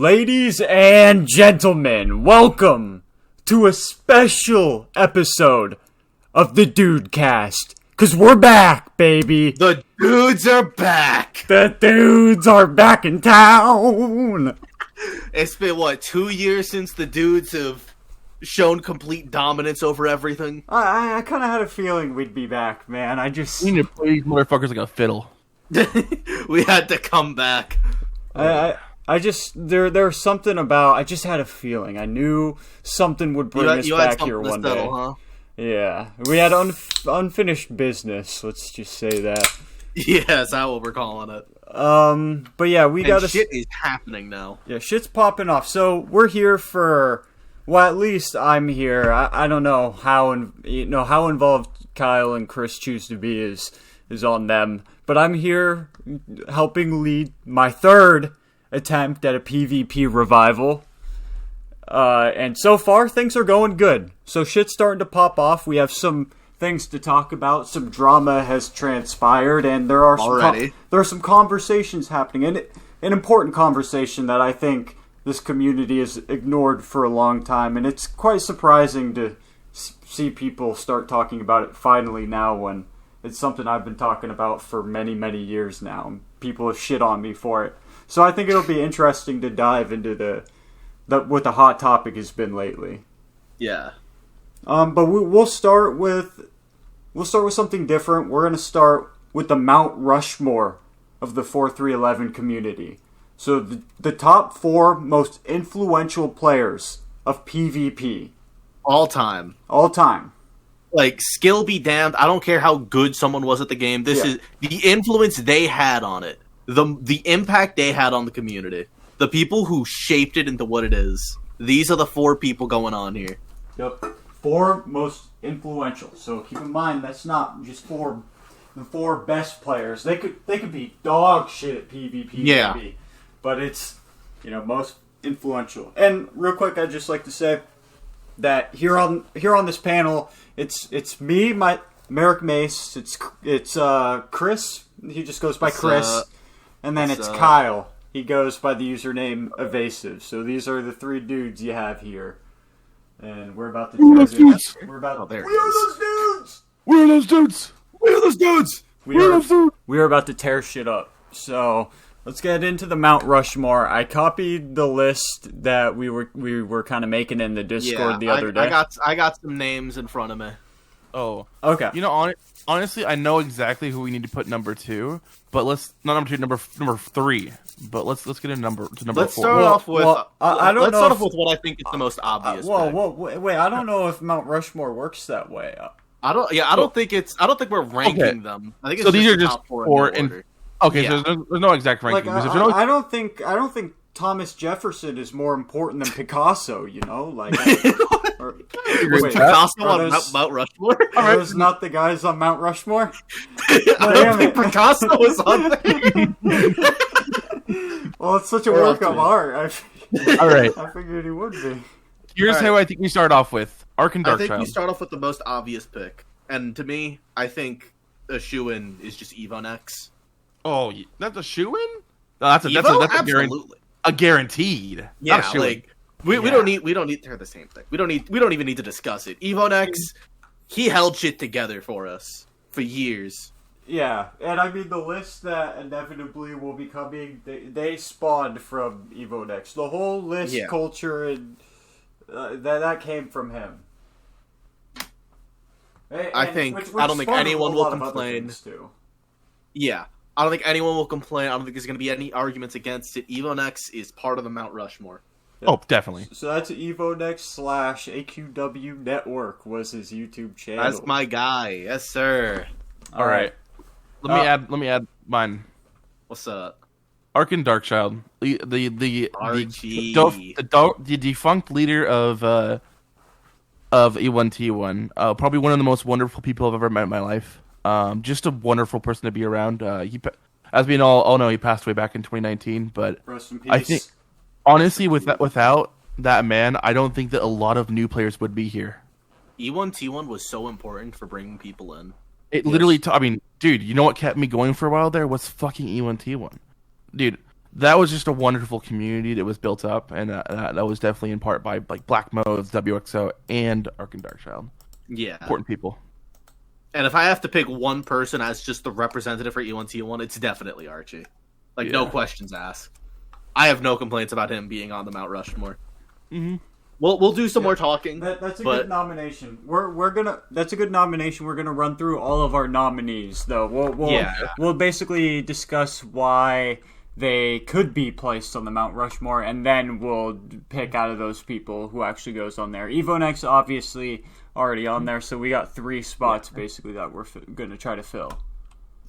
Ladies and gentlemen, welcome to a special episode of the DUDECAST. Cause we're back, baby. The dudes are back. The dudes are back in town. It's been, 2 years since the dudes have shown complete dominance over everything? I kind of had a feeling we'd be back, man. You need to play these motherfuckers like a fiddle. We had to come back. There's something about, I just had a feeling. I knew something would bring us back here one day. Huh? Yeah, we had unfinished business, let's just say that. Yeah, that's what we're calling it. But yeah, shit is happening now. Yeah, shit's popping off. So we're here for, well, at least I'm here. I don't know how involved Kyle and Chris choose to be is on them. But I'm here helping lead my third attempt at a PvP revival. And so far, things are going good. So shit's starting to pop off. We have some things to talk about. Some drama has transpired, and there are some conversations happening. And an important conversation that I think this community has ignored for a long time. And it's quite surprising to see people start talking about it finally now, when it's something I've been talking about for many, many years now. People have shit on me for it. So I think it'll be interesting to dive into what the hot topic has been lately. Yeah. But we'll start with something different. We're gonna start with the Mount Rushmore of the 4-3-11 community. So the top 4 most influential players of PvP. All time. Like, skill be damned. I don't care how good someone was at the game. This is the influence they had on it. The impact they had on the community. The people who shaped it into what it is. These are the 4 people going on here. Yep. 4 most influential. So keep in mind, that's not just the 4 best players. They could be dog shit at PvP. Yeah. Maybe, but it's, most influential. And real quick, I'd just like to say that here on this panel, it's me, my Merrick Mace. It's Chris. He just goes by Chris. And then it's Kyle. He goes by the username Evasive. So these are the 3 dudes you have here. And we're about to... We are those dudes! We are about to tear shit up. So, let's get into the Mount Rushmore. I copied the list that we were kind of making in the Discord the other day. I got some names in front of me. Oh. Okay. Honestly, I know exactly who we need to put number 2, but let's not number 2, number 3. But let's get a number to number 4. Let's start off with what I think is the most obvious. Wait, I don't know if Mount Rushmore works that way. I don't think we're ranking them. I think it's so these are just top 4 okay, so there's no exact ranking. I don't think Thomas Jefferson is more important than Picasso. Picasso on Mount Rushmore? Are those not the guys on Mount Rushmore? I don't think Picasso was on there. Well, it's such a work of art. All right. I figured he would be. Here's how I think we start off with Ark and Darkchild. I think we start off with the most obvious pick. And to me, I think a shoe-in is just Evonex. Oh, that's a shoe-in? That's absolutely a guaranteed. Yeah, we don't need. They're the same thing. We don't even need to discuss it. Evonex, he held shit together for us for years. Yeah, and I mean the list that inevitably will be coming, they spawned from Evonex. The whole list culture and that came from him. I don't think anyone will complain. Yeah. I don't think anyone will complain. I don't think there's going to be any arguments against it. Evonex is part of the Mount Rushmore. Yep. Oh, definitely. So that's Evonex /AQW Network was his YouTube channel. That's my guy. Yes, sir. All right. Let me add mine. What's up? Ark and Darkchild. The defunct leader of E1T1. Probably one of the most wonderful people I've ever met in my life. Just a wonderful person to be around. As we all know, he passed away back in 2019. But rest in peace. I think, honestly, without that man, I don't think that a lot of new players would be here. E1T1 was so important for bringing people in. It literally, dude, you know what kept me going for a while there was fucking E1T1. Dude, that was just a wonderful community that was built up, and that was definitely in part by like Black Modes, WXO, and Ark and Darkchild. Yeah. Important people. And if I have to pick one person as just the representative for E1T1, it's definitely Archie. Like, no questions asked. I have no complaints about him being on the Mount Rushmore. Mm-hmm. We'll do some more talking. That's a good nomination. That's a good nomination. We're gonna run through all of our nominees, though. We'll basically discuss why they could be placed on the Mount Rushmore, and then we'll pick out of those people who actually goes on there. Evonex obviously already on there, so we got 3 spots basically that we're going to try to fill.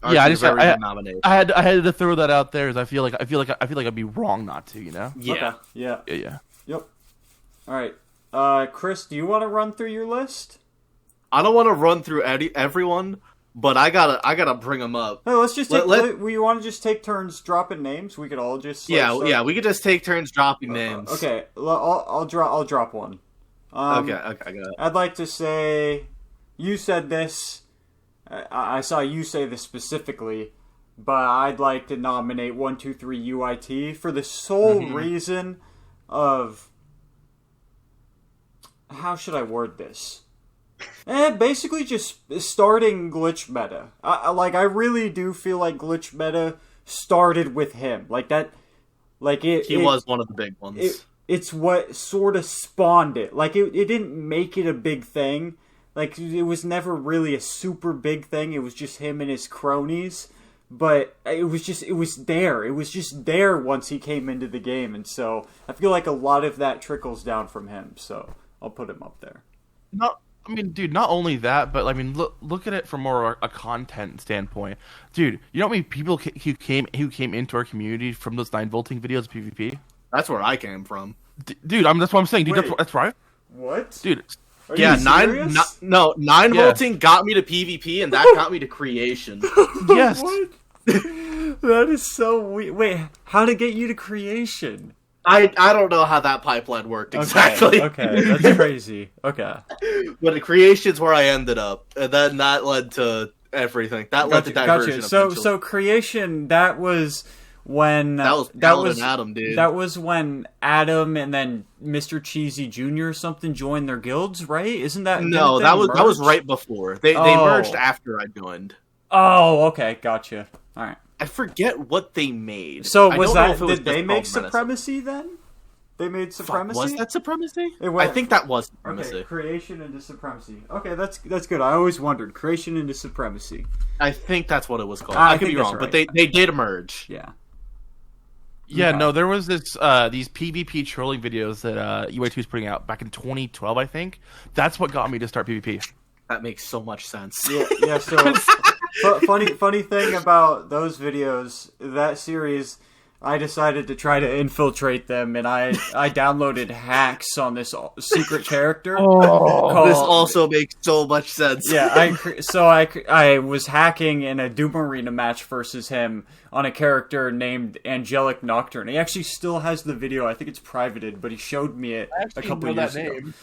Yeah, I had to throw that out there, as I feel like I'd be wrong not to, you know. Yeah. Okay. Yeah. Yep. All right, Chris, do you want to run through your list? I don't want to run through everyone, but I gotta bring them up. No, let's just take. We want to just take turns dropping names. We could all just. We could just take turns dropping names. Okay, I'll drop one. Okay, go ahead. I'd like to say, you said this. I saw you say this specifically, but I'd like to nominate 123 UIT for the sole reason of, how should I word this? Basically just starting glitch meta. I really do feel like glitch meta started with him. He was one of the big ones. It's what sort of spawned it. Like, it didn't make it a big thing. Like, it was never really a super big thing. It was just him and his cronies. But it was there. It was just there once he came into the game. And so I feel like a lot of that trickles down from him. So I'll put him up there. Not only that, but I mean, look at it from more a content standpoint. Dude, you know how many people who came into our community from those 9-volting videos of PvP? That's where I came from. Dude, that's what I'm saying. Dude, Wait, that's right. What? Dude. Are you serious? 9-volting got me to PvP, and that got me to creation. Yes. What? That is so weird. Wait, how to get you to creation? I don't know how that pipeline worked exactly. Okay, that's crazy. Okay. But the creation's where I ended up, and then that led to everything. That led to diversion. So creation, that was when that was Adam, dude. That was when Adam and then Mr. Cheesy Jr. or something joined their guilds, right? Isn't that no? That was right before they merged after I joined. Oh, okay, gotcha. All right. I forget what they made. So did they make Supremacy then? They made Supremacy? Was that Supremacy? I think that was Supremacy. Okay, Creation into Supremacy. Okay, that's good. I always wondered. Creation into Supremacy. I think that's what it was called. I could be wrong, right. But they did merge. Yeah. Yeah, Okay. no, there was these PvP trolling videos that UIT was putting out back in 2012, I think. That's what got me to start PvP. That makes so much sense. Yeah, so funny thing about those videos, that series, I decided to try to infiltrate them, and I downloaded hacks on this secret character. This also makes so much sense. Yeah, I was hacking in a doomarena match versus him on a character named Angelic Nocturne. He actually still has the video. I think it's privated, but he showed me it a couple of years ago.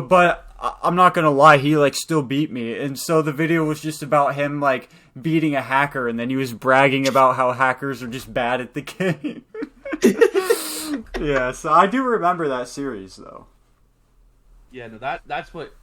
But I'm not gonna lie, he still beat me, and so the video was just about him beating a hacker, and then he was bragging about how hackers are just bad at the game. Yeah, so I do remember that series though. Yeah, no, that's what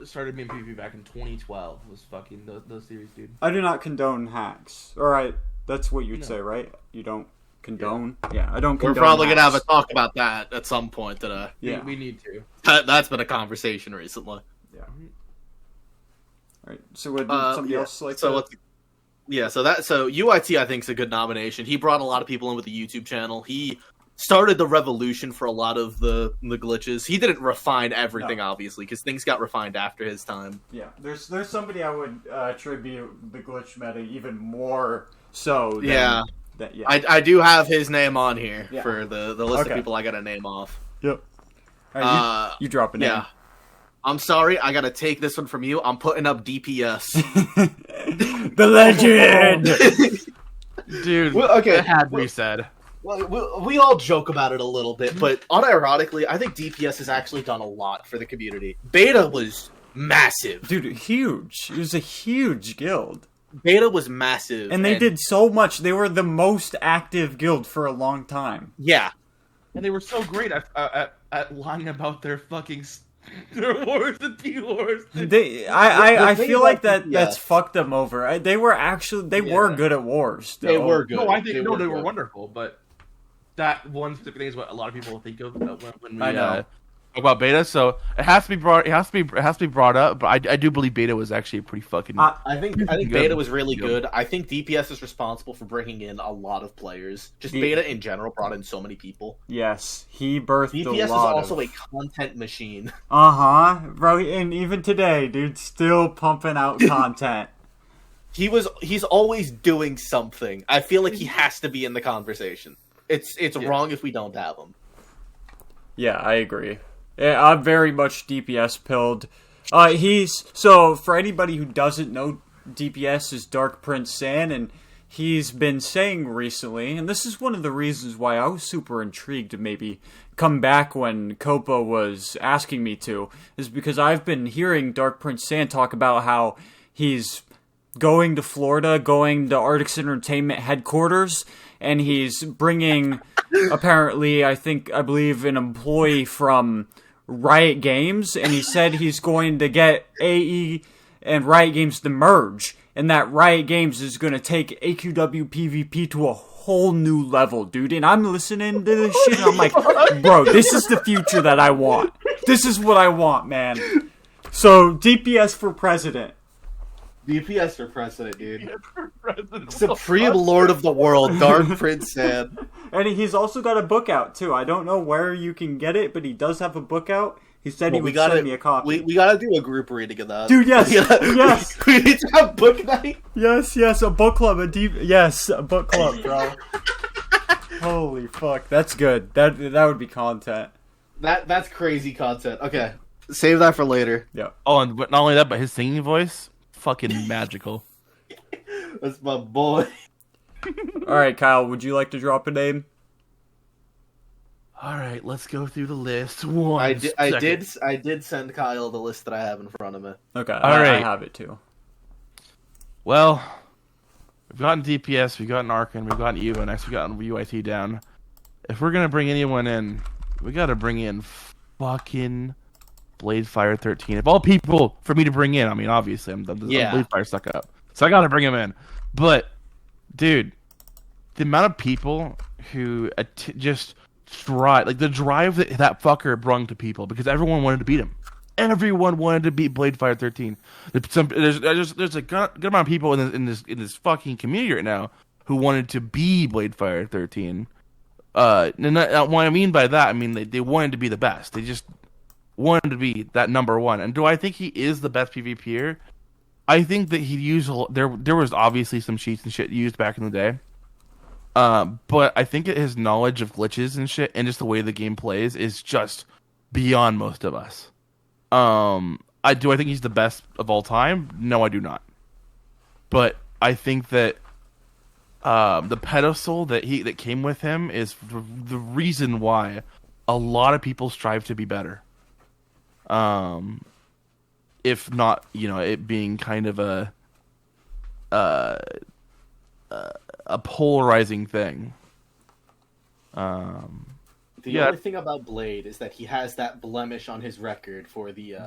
started me in PvP back in 2012. Was fucking those series, dude. I do not condone hacks. All right, that's what you'd say, right? You don't condone? Yeah, I don't condone. We're probably hacks. gonna have a talk about that at some point today. Yeah, we need to. That's been a conversation recently. Yeah. All right. So would somebody else like so UIT I think is a good nomination. He brought a lot of people in with the YouTube channel. He started the revolution for a lot of the glitches. He didn't refine everything, obviously, because things got refined after his time. Yeah, there's somebody I would attribute the glitch meta even more so. Than, I do have his name on here for the list of people I got to name off. Yep. All right, you drop a name. Yeah. I'm sorry, I gotta take this one from you. I'm putting up DPS. The legend! Dude, it had to be said. We all joke about it a little bit, but unironically, I think DPS has actually done a lot for the community. Beta was massive. Dude, huge. It was a huge guild. Beta was massive. And they did so much. They were the most active guild for a long time. Yeah. And they were so great at lying about their fucking their wars and T-wars. I feel like that's fucked them over. They were good at wars. Though. They were good. No, I think they were wonderful, but that one specific thing is what a lot of people think of when we talk about beta. So it has to be brought. It has to be brought up. But I do believe beta was actually pretty fucking. I think beta was really good. I think DPS is responsible for bringing in a lot of players. Just beta in general brought in so many people. Yes, he birthed DPS a lot. DPS is also a content machine. Bro, and even today, dude, still pumping out content. He's always doing something. I feel like he has to be in the conversation. It's wrong if we don't have him. Yeah, I agree. Yeah, I'm very much DPS pilled. So for anybody who doesn't know, DPS is Dark Prince San, and he's been saying recently, and this is one of the reasons why I was super intrigued to maybe come back when Copa was asking me to, is because I've been hearing Dark Prince San talk about how he's going to Florida, going to Arctic Entertainment headquarters, and he's bringing, apparently, I believe, an employee from Riot Games, and he said he's going to get AE and Riot Games to merge, and that Riot Games is going to take AQW PvP to a whole new level, dude. And I'm listening to this shit, and I'm like, bro, this is the future that I want. This is what I want, man. So, DPS for president. DPS for president, dude. Supreme Lord of the World, Dark Prince San. And he's also got a book out, too. I don't know where you can get it, but he does have a book out. He said he would send me a copy. We gotta do a group reading of that. Dude, yes, yes. We need to have book night. Yes, a book club, a book club, bro. Holy fuck, that's good. That would be content. That's crazy content. Okay, save that for later. Yeah. Oh, and not only that, but his singing voice, fucking magical. That's my boy. All right, Kyle, would you like to drop a name? All right, let's go through the list. I did send Kyle the list that I have in front of me. Okay, I have it too. Well, we've gotten DPS, we've gotten Arkan, we've gotten EVO, next we've gotten UIT down. If we're gonna bring anyone in, we gotta bring in fucking Bladefire 13. Of all people for me to bring in, I mean, obviously, I'm Bladefire stuck up, so I gotta bring him in. But, dude, the amount of people who just drive, like the drive that fucker brought to people, because everyone wanted to beat him. Everyone wanted to beat Bladefire 13. There's a good amount of people in this fucking community right now who wanted to be Bladefire 13. And what I mean by that, I mean they wanted to be the best. They just wanted to be that number one. And do I think he is the best PvPer? I think that he used there was obviously some cheats and shit used back in the day. But I think his knowledge of glitches and shit and just the way the game plays is just beyond most of us. I think he's the best of all time? No, I do not. But I think that the pedestal that came with him is the reason why a lot of people strive to be better. If not, it being kind of a polarizing thing. The only thing about Blade is that he has that blemish on his record for the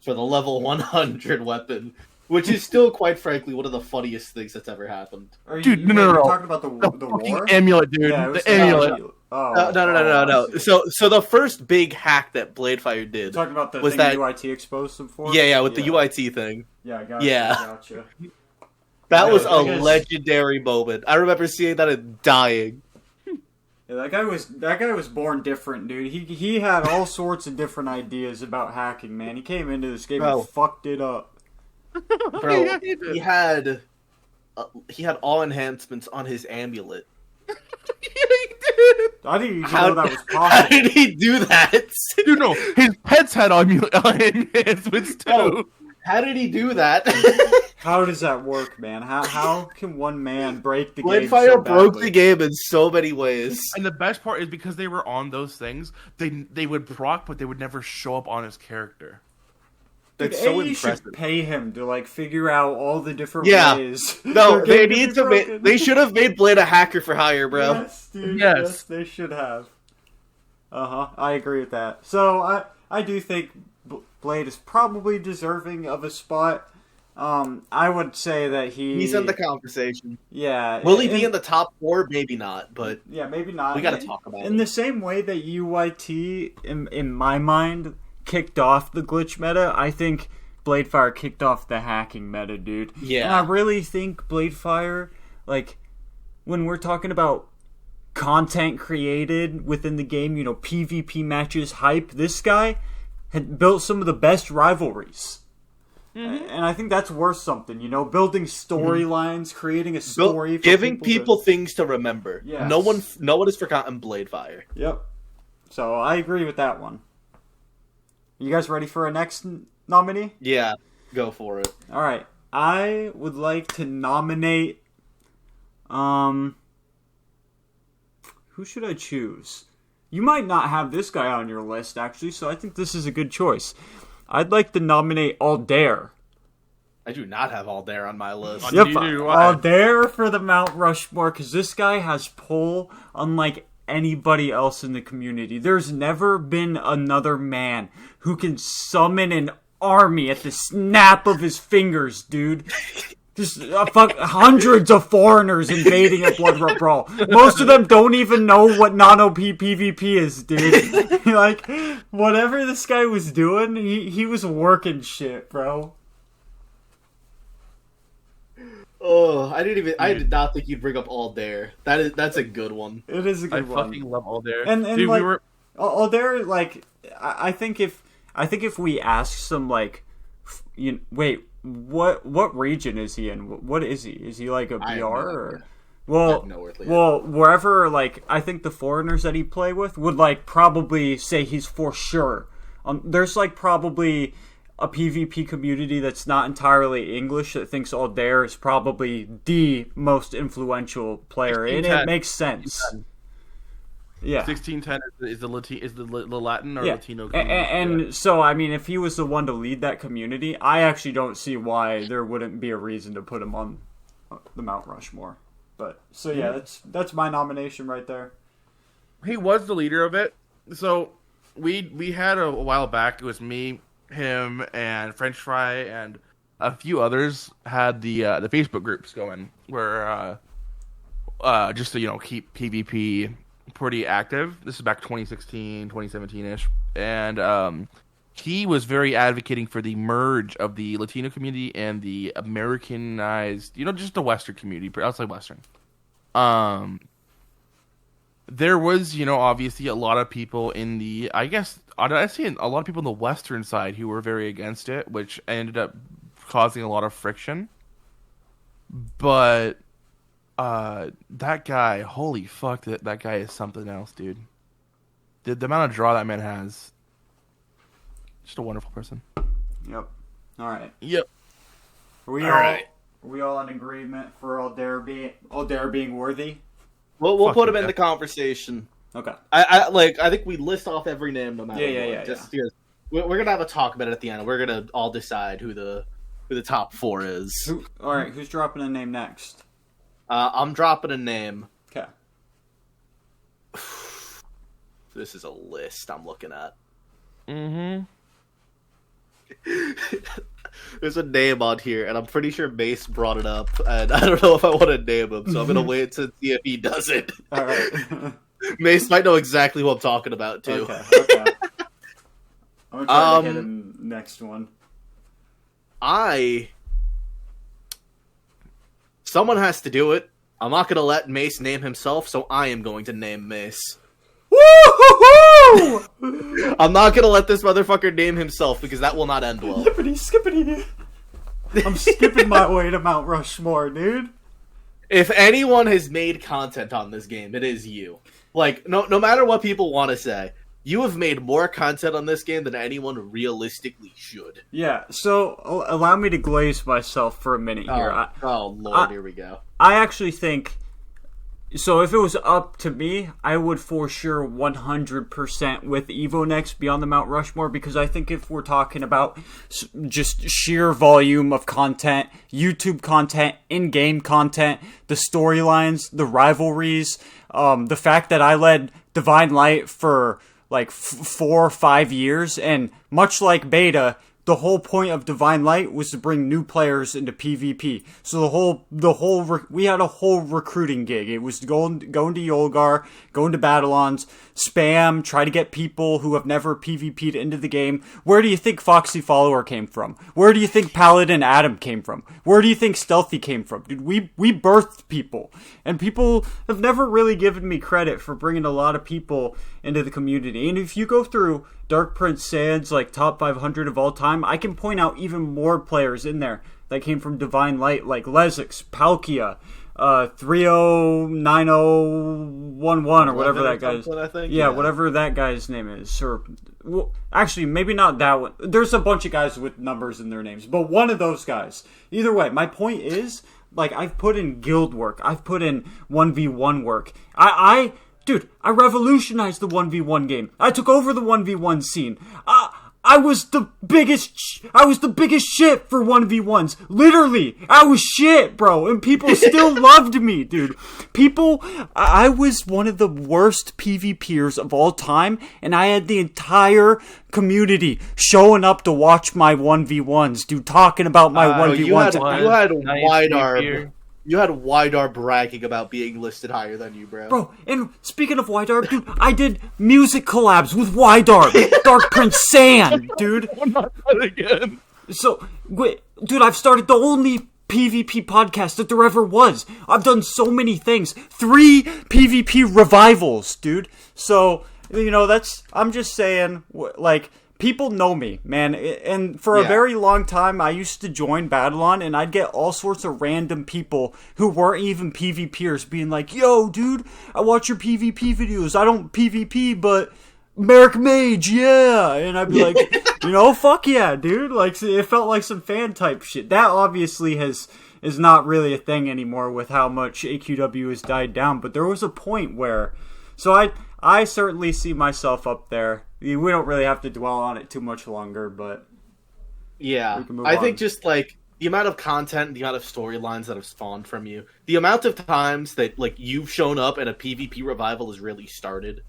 level 100 weapon, which is still, quite frankly, one of the funniest things that's ever happened. Dude, no. You're talking about the war? Amulet, dude. Yeah, the amulet. No. So the first big hack that Bladefire did talking about the was thing that UIT exposed him for? with the UIT thing. Yeah, gotcha. That was a legendary moment. I remember seeing that and dying. Yeah, that guy was born different, dude. He had all sorts of different ideas about hacking, man. He came into this game and fucked it up. Bro, he had all enhancements on his amulet. Yeah, he did. I didn't even know that was possible. How did he do that? Dude, no, his pets had enhancements too. Oh, how did he do that? How does that work, man? How can one man break the game? Bladefire broke the game in so many ways. And the best part is because they were on those things, they would proc, but they would never show up on his character. That's so you impressive. should pay him to like figure out all the different Yeah. ways. No, they need to. They should have made Blade a hacker for hire, bro. Yes, dude. Yes. Yes, they should have. I agree with that. So I do think Blade is probably deserving of a spot. I would say that he's in the conversation. Yeah. Will he be in the top 4? Maybe not, but yeah, maybe not. We gotta talk about it. In the same way that UYT, in my mind, kicked off the glitch meta, I think Bladefire kicked off the hacking meta, dude. Yeah. And I really think Bladefire, like, when we're talking about content created within the game, you know, PvP matches, hype, this guy had built some of the best rivalries. And I think that's worth something, you know, building storylines, creating a story, for giving people things to remember. Yes. No one has forgotten Bladefire. Yep. So I agree with that one. You guys ready for a next nominee? Yeah, go for it. All right. I would like to nominate. Who should I choose? You might not have this guy on your list, actually, so I think this is a good choice. I'd like to nominate Aldair. I do not have Aldair on my list. Yep, Aldair for the Mount Rushmore, because this guy has pull unlike anybody else in the community. There's never been another man who can summon an army at the snap of his fingers, dude. Just hundreds of foreigners invading a bludrutbrawl. Most of them don't even know what non-OP PvP is, dude. Like, whatever this guy was doing, he was working shit, bro. Oh, I did not think you'd bring up Aldair. That's a good one. It is a good one. I fucking love Aldair. And dude, like, Aldair, like, I think if we ask some, like, wait, what region is he in? What is he? Is he like a BR or? Well, wherever, like, I think the foreigners that he play with would, like, probably say he's for sure. There's, like, probably a PvP community that's not entirely English that thinks Aldair is probably the most influential player, and it makes sense. 1610. Yeah, 1610 is the Latin or Latino community. And so, I mean, if he was the one to lead that community, I actually don't see why there wouldn't be a reason to put him on the Mount Rushmore. But so yeah, that's my nomination right there. He was the leader of it. So we had a while back. It was me, him, and French Fry, and a few others had the Facebook groups going where just to keep PvP pretty active. This is back 2016, 2017-ish. And he was very advocating for the merge of the Latino community and the Americanized, just the Western community, outside Western. There was, obviously a lot of people in the, I see a lot of people on the Western side who were very against it, which ended up causing a lot of friction. But that guy, holy fuck, that guy is something else, dude. The amount of draw that man has, just a wonderful person. Yep. All right. Yep. Are we all in agreement for Aldair being worthy? We'll put him in the conversation. Okay. I think we list off every name no matter what. Yeah. We're gonna have a talk about it at the end. We're gonna all decide who the top 4 is. All right. Who's dropping a name next? I'm dropping a name. Okay. This is a list I'm looking at. Mm-hmm. There's a name on here, and I'm pretty sure Mace brought it up, and I don't know if I want to name him, so I'm gonna wait to see if he does it. All right. Mace might know exactly what I'm talking about too. Okay. I'm gonna try to hit him next one. Someone has to do it. I'm not gonna let Mace name himself, so I am going to name Mace. Woo-hoo-hoo! I'm not gonna let this motherfucker name himself because that will not end well. Skippity. I'm skipping my way to Mount Rushmore, dude. If anyone has made content on this game, it is you. Like, no matter what people want to say, you have made more content on this game than anyone realistically should. Yeah, so allow me to glaze myself for a minute here. Oh, Lord, here we go. I actually think So if it was up to me, I would for sure 100% with Evo next beyond the Mount Rushmore, because I think if we're talking about just sheer volume of content, YouTube content, in-game content, the storylines, the rivalries, the fact that I led Divine Light for like 4 or 5 years, and much like Beta, the whole point of Divine Light was to bring new players into PvP. So we had a whole recruiting gig. It was going to Yulgar, going to battleons, spam, try to get people who have never PvP'd into the game. Where do you think Foxy Follower came from? Where do you think Paladin Adam came from? Where do you think Stealthy came from? Dude, we birthed people. And people have never really given me credit for bringing a lot of people into the community. And if you go through Dark Prince Sands, like top 500 of all time, I can point out even more players in there that came from Divine Light, like Lesix, Palkia, 309011 or whatever that guy's. Whatever that guy's name is. Or well, actually, maybe not that one. There's a bunch of guys with numbers in their names, but one of those guys. Either way, my point is, like, I've put in guild work, I've put in 1v1 work. Dude, I revolutionized the 1v1 game. I took over the 1v1 scene. I was the biggest shit for 1v1s. Literally, I was shit, bro. And people still loved me, dude. I was one of the worst PvPers of all time, and I had the entire community showing up to watch my 1v1s, dude, talking about my 1v1s. You had Widar bragging about being listed higher than you, bro. Bro, and speaking of Widar, dude, I did music collabs with Widar, Dark Prince Sand, dude. Not that again. So, wait, dude, I've started the only PvP podcast that there ever was. I've done so many things. 3 PvP revivals, dude. So, you know, I'm just saying, like, people know me, man, and for a very long time, I used to join Battleon, and I'd get all sorts of random people who weren't even PvPers being like, yo, dude, I watch your PvP videos. I don't PvP, but Merrick Mage, yeah. And I'd be like, you know, fuck yeah, dude. Like, it felt like some fan type shit. That obviously is not really a thing anymore with how much AQW has died down, but there was a point where, so I certainly see myself up there. We don't really have to dwell on it too much longer, but yeah, I think just like the amount of content, the amount of storylines that have spawned from you, the amount of times that like you've shown up and a PvP revival has really started.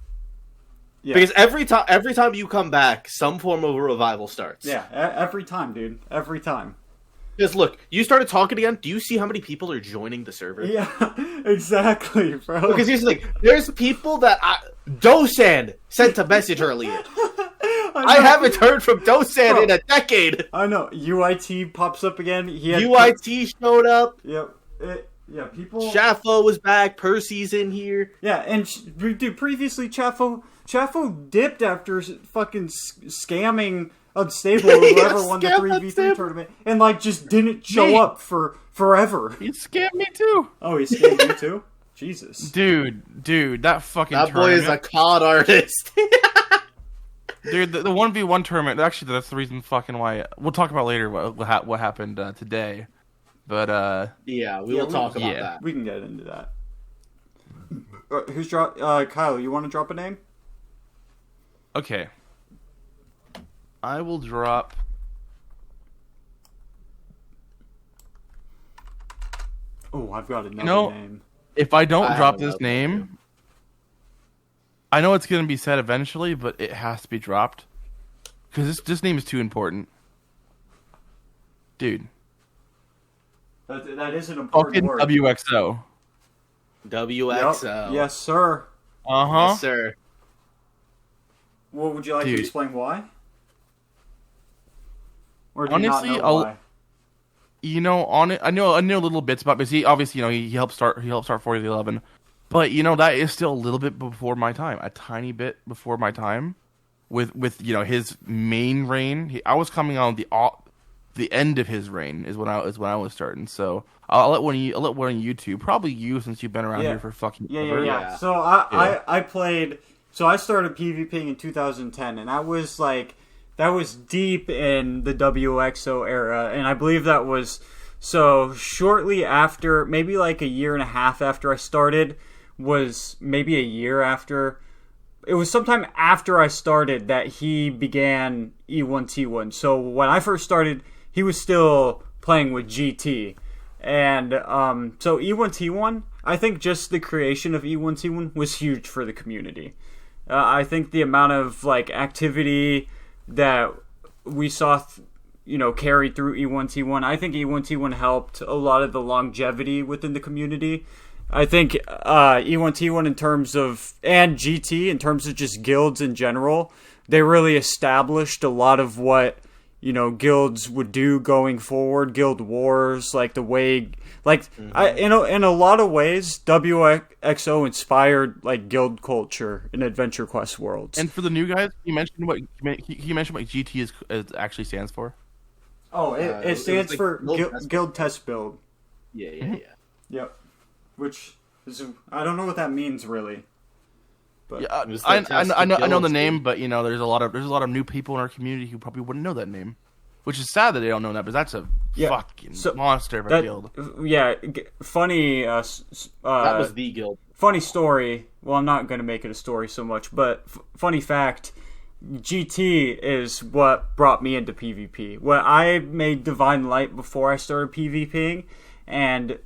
Yeah. Because every time you come back, some form of a revival starts. Yeah, every time, dude, every time. Because look, you started talking again. Do you see how many people are joining the server? Yeah, exactly, bro. Because here's the thing: there's people that Dosan sent a message earlier. I haven't heard from Dosan in a decade. I know. UIT pops up again. UIT showed up. Yep. People. Chaffo was back. Percy's in here. Yeah, and dude, previously Chaffo dipped after fucking scamming Unstable or whoever won the 3v3 tournament, and like just didn't show up for forever. He scammed me too. Oh, he scammed you too? Jesus. Dude, that fucking that boy is a COD artist. Dude, the 1v1 tournament, actually that's the reason fucking why, we'll talk about later what happened today. But yeah, we will talk about that. We can get into that. Kyle, you want to drop a name? Okay. I will drop. Oh, I've got another name. If I don't drop this name, I know it's going to be said eventually, but it has to be dropped. Because this name is too important. Dude. That is an important fucking word. WXO. WXO. Yep. Yes, sir. Uh-huh. Yes, sir. Well, would you like to explain why? Or do honestly, you not know why? You know, I know little bits about, because he obviously, he helped start 4011, but that is still a little bit before my time, a tiny bit before my time, with his main reign. I was coming on the end of his reign is when I was starting. So I'll let one of you two, probably you, since you've been around here for fucking ever. Yeah. So I played. So I started PvPing in 2010, and that was deep in the WXO era, and I believe that was so shortly after, maybe like a year and a half after I started, was maybe a year after. It was sometime after I started that he began E1T1. So when I first started, he was still playing with GT. And so E1T1, I think just the creation of E1T1 was huge for the community. I think the amount of like activity that we saw, carried through E1T1, I think E1T1 helped a lot of the longevity within the community. I think E1T1 in terms of, and GT in terms of just guilds in general, they really established a lot of what, guilds would do going forward, guild wars, like the way, like, in a lot of ways, WXO inspired, like, guild culture in Adventure Quest worlds. And for the new guys, you mentioned what GT is actually stands for? Oh, it stands for Guild Test Build. Yeah. Yep. Which is, I don't know what that means really. But yeah, I know the name, but there's a lot of new people in our community who probably wouldn't know that name, which is sad that they don't know that. But that's a fucking monster of a guild. Yeah, funny. That was the guild. Funny story. Well, I'm not going to make it a story so much, but funny fact. GT is what brought me into PvP. When I made Divine Light before I started PvPing, and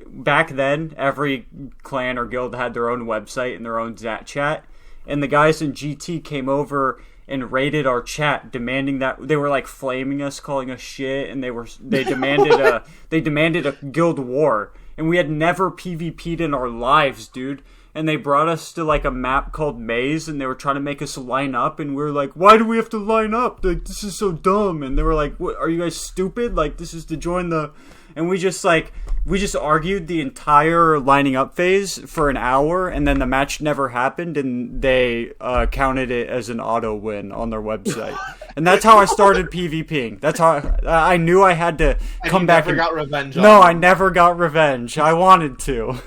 back then, every clan or guild had their own website and their own chat, and the guys in GT came over and raided our chat, demanding that they were like flaming us, calling us shit, and they demanded a guild war, and we had never PvP'd in our lives, dude. And they brought us to like a map called Maze, and they were trying to make us line up, and we were like, why do we have to line up? Like, this is so dumb. And they were like, what, are you guys stupid? Like, this is to join the... And we just argued the entire lining up phase for an hour, and then the match never happened, and they counted it as an auto win on their website. And that's how I started PvPing. That's how I knew I had to come back. And got revenge on No, I never got revenge. I wanted to.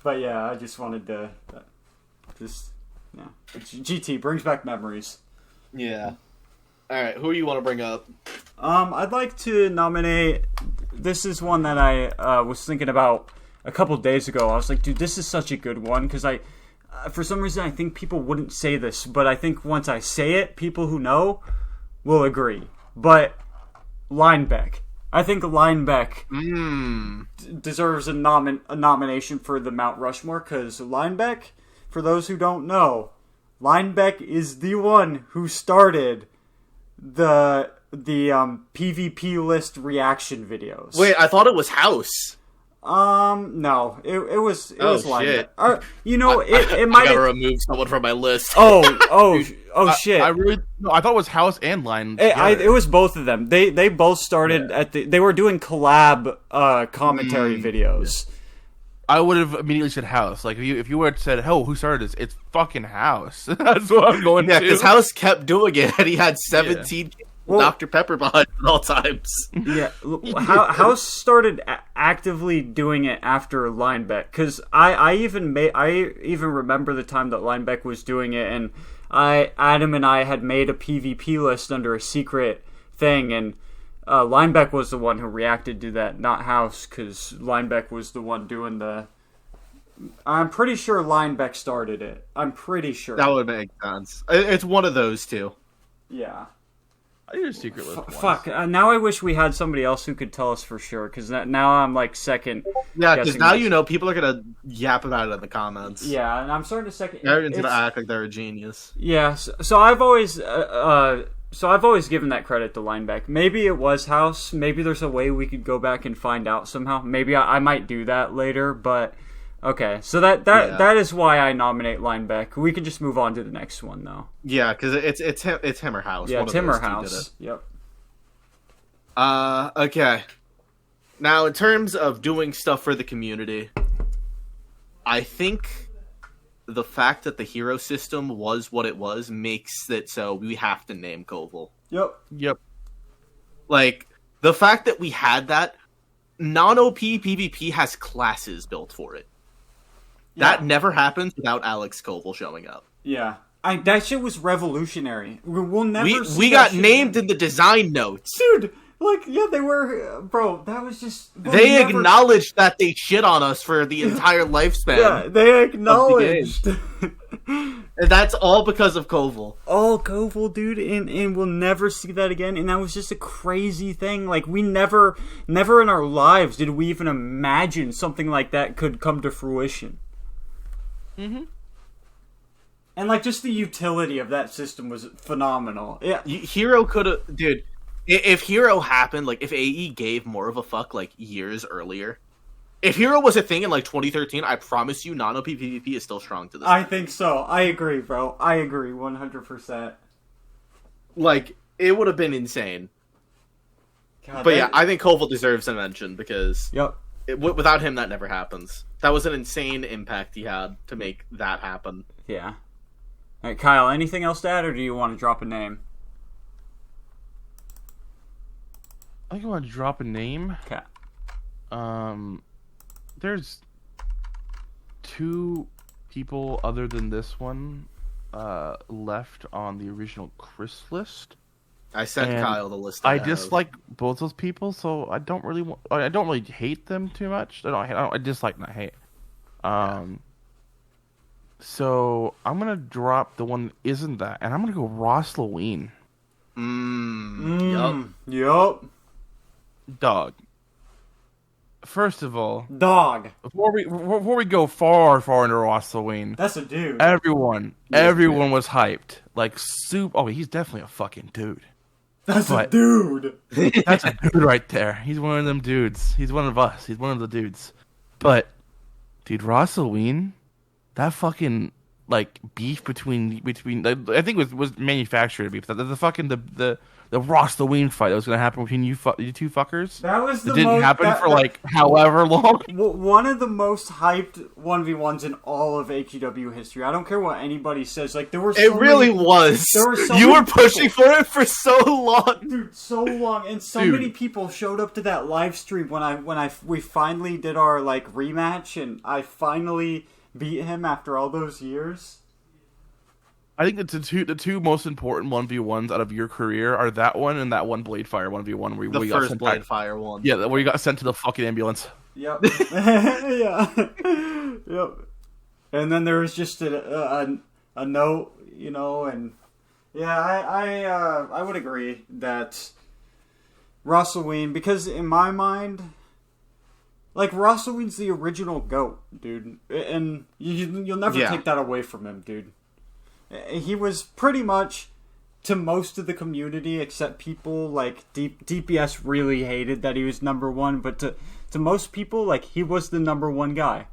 But yeah, I just wanted to GT brings back memories. Yeah. All right, who do you want to bring up? I'd like to nominate. This is one that I was thinking about a couple days ago. I was like, dude, this is such a good one because for some reason, I think people wouldn't say this, but I think once I say it, people who know will agree. But Linebeck. I think Linebeck deserves a nomination for the Mount Rushmore because Linebeck, for those who don't know, Linebeck is the one who started the PvP list reaction videos. Wait, I thought it was House. No, it was Linebeck. Shit. It might have removed someone from my list. Shit! I thought it was House and Line. It was both of them. They both started they were doing collab commentary videos. I would have immediately said House. Like if you would have said, "Oh, who started this?" It's fucking House. That's what I'm going to. Yeah, because House kept doing it, and he had 17 Dr. Pepper behind at all times. Yeah, House started actively doing it after Linebeck because I even remember the time that Linebeck was doing it, and Adam and I had made a PvP list under a secret thing, and Linebeck was the one who reacted to that, not House, because Linebeck was the one doing the... I'm pretty sure Linebeck started it. I'm pretty sure. That would make sense. It's one of those two. Yeah. I did a secret list Fuck, now I wish we had somebody else who could tell us for sure, because now I'm like second. Yeah, because now people are going to yap about it in the comments. Yeah, and I'm starting to second... Everyone's going to act like they're a genius. Yeah, so I've always... So I've always given that credit to Linebeck. Maybe it was House. Maybe there's a way we could go back and find out somehow. Maybe I might do that later, but... Okay, so that is why I nominate Linebeck. We can just move on to the next one, though. Yeah, because it's him or House. Yeah, it's him or House. Yep. Okay. Now, in terms of doing stuff for the community, I think the fact that the hero system was what it was makes it so we have to name Koval. Yep. Like, the fact that we had that, non-OP PvP has classes built for it. That never happens without Alex Koval showing up. Yeah. That shit was revolutionary. We'll never we got named in the design notes. Dude, Like, yeah, they were, bro. That was just they acknowledged that they shit on us for the entire lifespan. Yeah, they acknowledged. And that's all because of Koval. All Koval, dude, and we'll never see that again. And that was just a crazy thing. Like, we never in our lives did we even imagine something like that could come to fruition. Mm-hmm. And, like, just the utility of that system was phenomenal. Yeah. Hero could have... Dude, if Hero happened, like, if AE gave more of a fuck, like, years earlier... If Hero was a thing in, like, 2013, I promise you, Nano PvP is still strong to this I think so. I agree, bro. I agree, 100%. Like, it would have been insane. God, but yeah, I think Koval deserves a mention, because... Yep. Without him, that never happens. That was an insane impact he had to make that happen. Yeah. All right, Kyle, anything else to add, or do you want to drop a name? I think I want to drop a name. Okay. There's 2 people other than this one left on the original Chris list. I sent Kyle the list. I dislike both those people, so I don't really hate them too much. I dislike, not hate. So I'm gonna drop the one that isn't that, and I'm gonna go Rosloween. Yup. Dog. First of all, dog. Before we go far into Rosloween, that's a dude. Everyone was hyped. Like oh, he's definitely a fucking dude. That's a dude. That's a dude right there. He's one of them dudes. He's one of us. He's one of the dudes. But, dude, Rosloween, that fucking like beef between I think it was manufactured beef. The fucking the Rosloween fight that was gonna happen between you two fuckers. That was the it didn't happen for like however long. One of the most hyped 1v1s in all of AQW history. I don't care what anybody says. Like there were so it really many, was. There were so you many were pushing people. for it for so long, dude. So long, and so many people showed up to that live stream when we finally did our like rematch, and I finally beat him after all those years. I think the two most important 1v1s out of your career are that one and that one Bladefire 1v1 where the we first got sent Bladefire one. Yeah, where you got sent to the fucking ambulance. Yep. Yeah. Yep. And then there was just a note, you know, and yeah, I would agree that Rosloween, because in my mind, like Rosloween's the original GOAT, dude, and you'll never take that away from him, dude. He was pretty much, to most of the community, except people like DPS really hated that he was number 1, but to most people, like, he was the number 1 guy.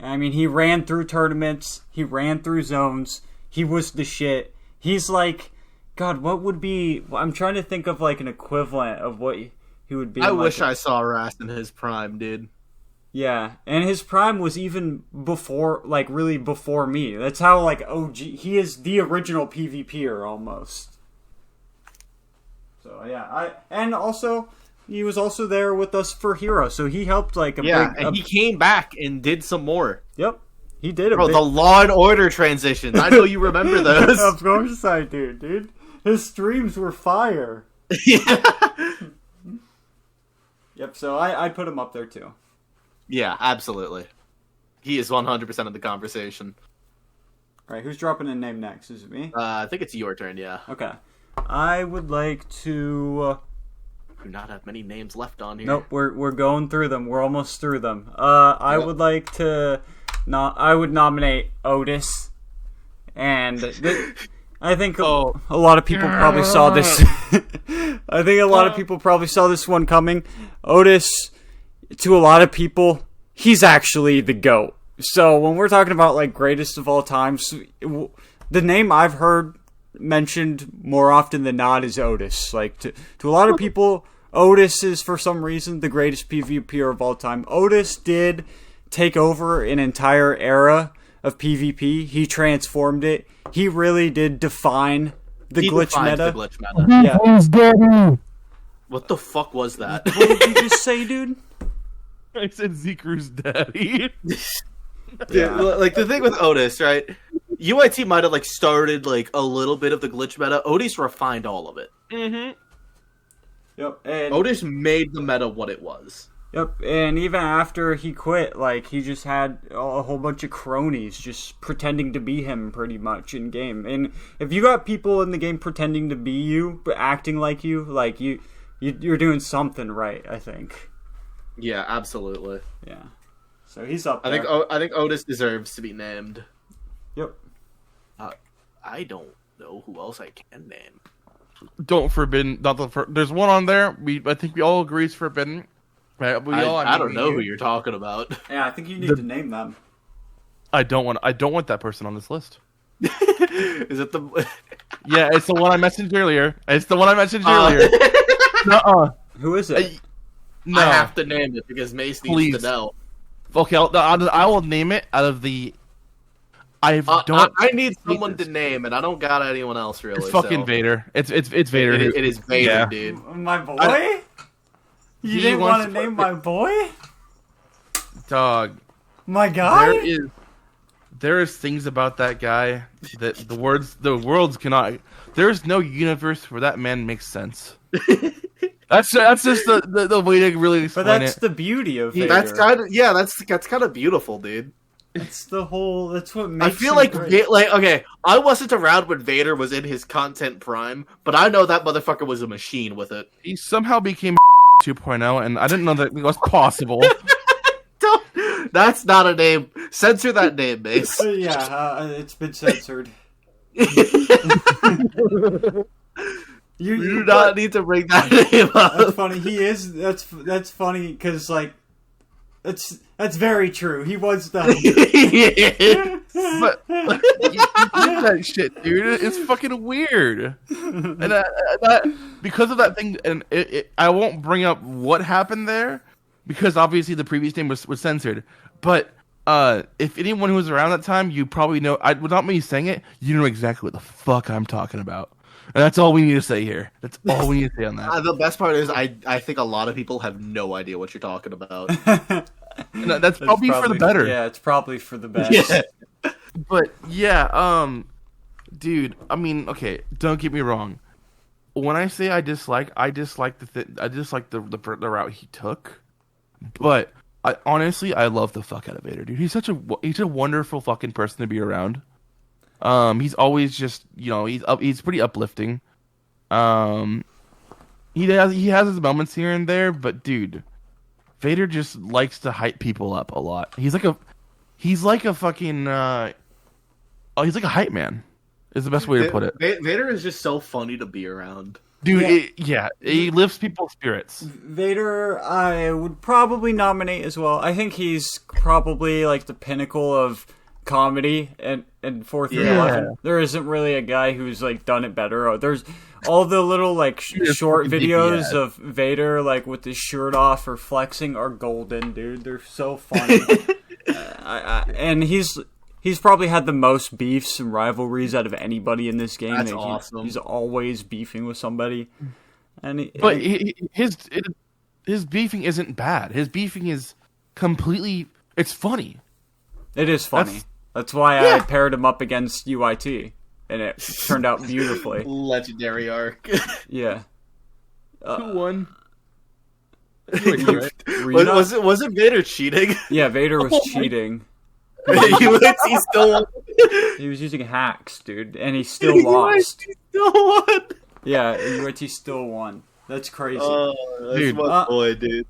I mean, he ran through tournaments, he ran through zones, he was the shit. He's like, God, what would be... I'm trying to think of like an equivalent of what he would be. I wish I saw Rast in his prime, dude. Yeah, and his prime was even before, like, really before me. That's how, like, OG... He is the original PvPer, almost. So, yeah, and also, he was also there with us for Hero, so he helped, like, and he came back and did some more. Yep, he did the Law and Order transitions. I know you remember those. Of course I do, dude. His streams were fire. Yeah. Yep, so I'd put him up there, too. Yeah, absolutely. He is 100% of the conversation. Alright, who's dropping a name next? Is it me? I think it's your turn, yeah. Okay. I would like to... do not have many names left on here. Nope, we're going through them. We're almost through them. I would like to... I would nominate Otis. And... I think a lot of people probably saw this... I think a lot of people probably saw this one coming. Otis... To a lot of people, he's actually the GOAT. So when we're talking about like greatest of all times, the name I've heard mentioned more often than not is Otis. Like to a lot of people, Otis is for some reason the greatest PvPer of all time. Otis did take over an entire era of PvP. He transformed it. He really did define the glitch meta. The glitch meta. Yeah. What the fuck was that? What did you just say, dude? I said Zekru's daddy. Yeah, like the thing with Otis, right? UIT might have like started like a little bit of the glitch meta. Otis refined all of it. Mm-hmm. Yep. And Otis made the meta what it was. Yep, and even after he quit, like, he just had a whole bunch of cronies just pretending to be him pretty much in game. And if you got people in the game pretending to be you, but acting like you, like, you're doing something right, I think. Yeah, absolutely. Yeah. So he's up there. I think Otis deserves to be named. Yep. I don't know who else I can name. Don't Forbidden. There's one on there. I think we all agree it's Forbidden. Right, I don't know who you're talking about. Yeah, I think you need to name them. I don't want that person on this list. Is it the? Yeah, it's the one I mentioned earlier. Nuh-uh. Who is it? No. I have to name it because Mace needs to know. Okay, I will name it out of the. I need someone to name, and I don't got anyone else really. It's fucking Vader. It's Vader. It is Vader, dude. My boy. You didn't want to name my boy? Dog. My guy? There is things about that guy that the worlds cannot. There is no universe where that man makes sense. That's just the way to really explain it. But that's the beauty of Vader. That's kind of beautiful, dude. That's what makes. I feel like okay, I wasn't around when Vader was in his content prime, but I know that motherfucker was a machine with it. He somehow became 2.0, and I didn't know that it was possible. That's not a name. Censor that name, Mace. It's been censored. You do not need to bring that name up. That's funny. He is. That's funny because like, that's very true. He was the. But that shit, dude. It's fucking weird. And because of that thing, and I won't bring up what happened there because obviously the previous name was censored. But if anyone who was around that time, you probably know. Without me saying it, you know exactly what the fuck I'm talking about. And that's all we need to say here. That's all we need to say on that. The best part is I think a lot of people have no idea what you're talking about. That's probably for the better. Yeah, it's probably for the best. Yeah. But yeah, dude. I mean, okay. Don't get me wrong. When I say I dislike the route he took. But I honestly love the fuck out of Vader, dude. He's a wonderful fucking person to be around. He's always just, he's pretty uplifting. He has his moments here and there, but dude, Vader just likes to hype people up a lot. He's like a fucking he's like a hype man. Is the best way to put it. Vader is just so funny to be around. Dude, he lifts people's spirits. Vader, I would probably nominate as well. I think he's probably like the pinnacle of comedy and 4-3-11. There isn't really a guy who's like done it better. There's all the little like short videos of Vader like with his shirt off or flexing are golden, dude. They're so funny. And he's probably had the most beefs and rivalries out of anybody in this game. That's awesome. He's always beefing with somebody. His beefing isn't bad. His beefing is completely. It's funny. It is funny. That's why I paired him up against UIT, and it turned out beautifully. Legendary arc. Yeah. Who won? Was it Vader cheating? Yeah, Vader was cheating. He still won. He was using hacks, dude, and he still lost. He still won. Yeah, UIT still won. That's crazy. That's dude, my boy, dude.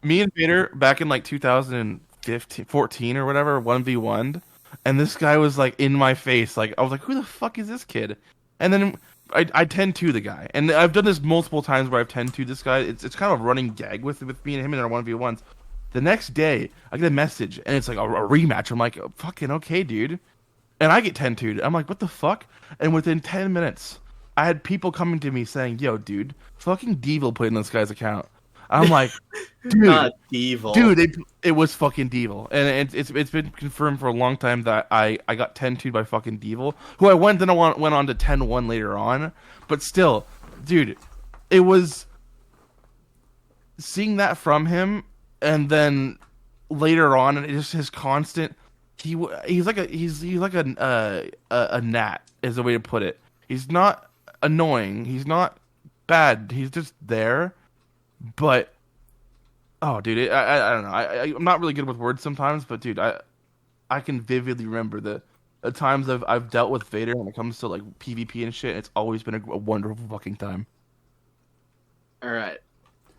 Me and Vader back in like 2014 or whatever, 1v1'd, and this guy was like in my face. Like I was like, who the fuck is this kid? And then I 10-2 the guy, and I've done this multiple times where I've 10-2 this guy. It's kind of a running gag with me and him in our 1v1s. The next day, I get a message, and it's like a rematch. I'm like, fucking okay, dude. And I get 10-2'd. I'm like, what the fuck? And within 10 minutes, I had people coming to me saying, yo, dude, fucking Devil put in this guy's account. I'm like, dude, not Devil. Dude, it was fucking Devil. And it's been confirmed for a long time that I got 10-2'd by fucking Devil, who I went on to 10-1 later on. But still, dude, it was seeing that from him. And then later on, and just his constant, he's like a gnat is the way to put it. He's not annoying. He's not bad. He's just there. But oh, dude, I don't know. I'm not really good with words sometimes, but dude, I can vividly remember the times I've dealt with Vader when it comes to like PvP and shit. It's always been a wonderful fucking time. All right.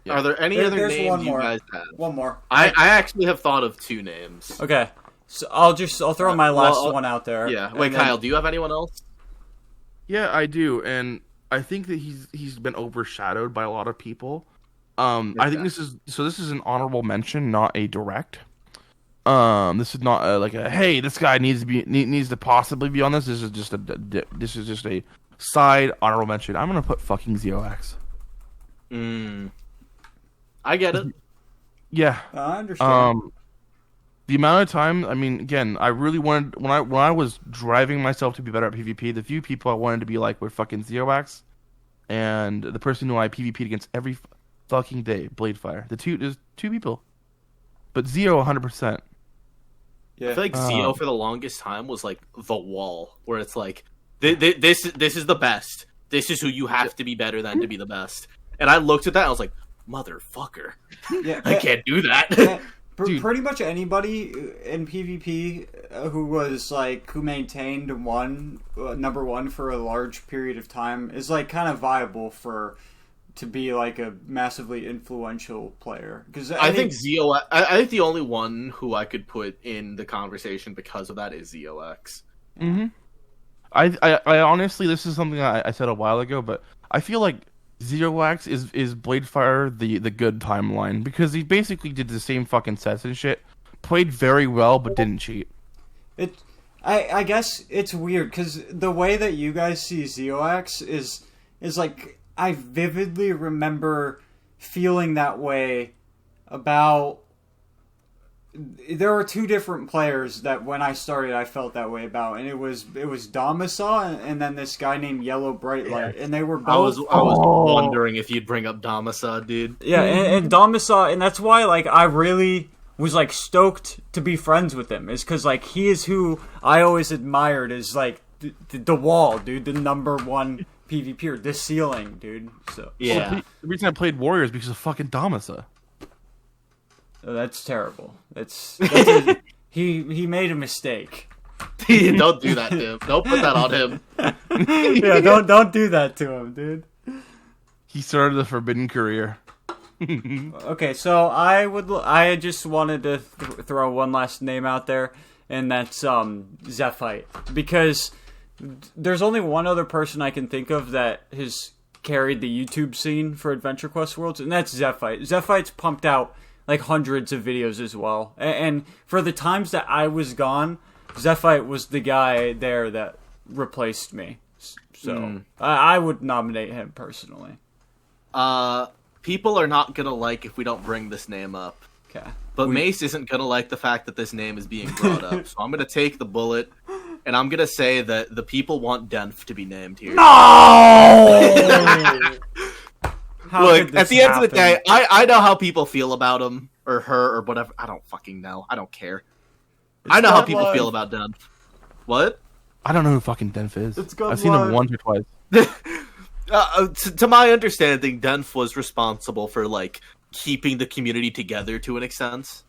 Yeah. Are there any other There's names one you more. guys have? One more. I actually have thought of 2 names. Okay. So I'll throw my last one out there. Yeah. Wait, Kyle, do you have anyone else? Yeah, I do, and I think that he's been overshadowed by a lot of people. I think this is an honorable mention, not a direct. This is not like a hey, this guy needs to possibly be on this. This is just a side honorable mention. I'm gonna put fucking ZOX. I get it. Yeah, I understand. The amount of time, I mean, again, I really wanted when I was driving myself to be better at PvP. The few people I wanted to be like were fucking ZOX, and the person who I PvP'd against every fucking day, Bladefire. There's 2 people, but Zio 100%. Yeah. I feel like Zio for the longest time was like the wall, where it's like this is the best. This is who you have to be better than to be the best. And I looked at that, and I was like, motherfucker, yeah, I can't do that. Yeah. Pretty much anybody in PvP who maintained number one for a large period of time is like kind of viable to be like a massively influential player. Because I think Zio, I think the only one who I could put in the conversation because of that is ZOX. Mm-hmm. I honestly, this is something I said a while ago, but I feel like ZOX is Bladefire the good timeline, because he basically did the same fucking sets and shit, played very well but didn't cheat. I guess it's weird because the way that you guys see ZOX is like, I vividly remember feeling that way about. There were 2 different players that when I started I felt that way about, and it was Damasa and then this guy named Yellow Brightlight, and they were both. I was wondering if you'd bring up Damasa, dude. Yeah, and Damasa, and that's why like I really was like stoked to be friends with him, is because like he is who I always admired as like the wall, dude, the number 1 PvPer, the ceiling, dude. So yeah, well, the reason I played Warriors because of fucking Damasa. Oh, that's terrible. He made a mistake. Don't do that to him. Don't put that on him. Yeah, don't do that to him, dude. He started the forbidden career. Okay, so I just wanted to throw one last name out there, and that's Zephite, because there's only one other person I can think of that has carried the YouTube scene for Adventure Quest Worlds, and that's Zephite. Zephite's pumped out like hundreds of videos as well, and for the times that I was gone, Zephite was the guy there that replaced me. So I would nominate him personally. People are not gonna like if we don't bring this name up. Okay. But Mace isn't gonna like the fact that this name is being brought up. So I'm gonna take the bullet, and I'm gonna say that the people want Denf to be named here. No! Look, at the end of the day, I know how people feel about him, or her, or whatever. I don't fucking know. I don't care. I know how people feel about Denf. What? I don't know who fucking Denf is. I've seen him once or twice. To my understanding, Denf was responsible for, like, keeping the community together to an extent.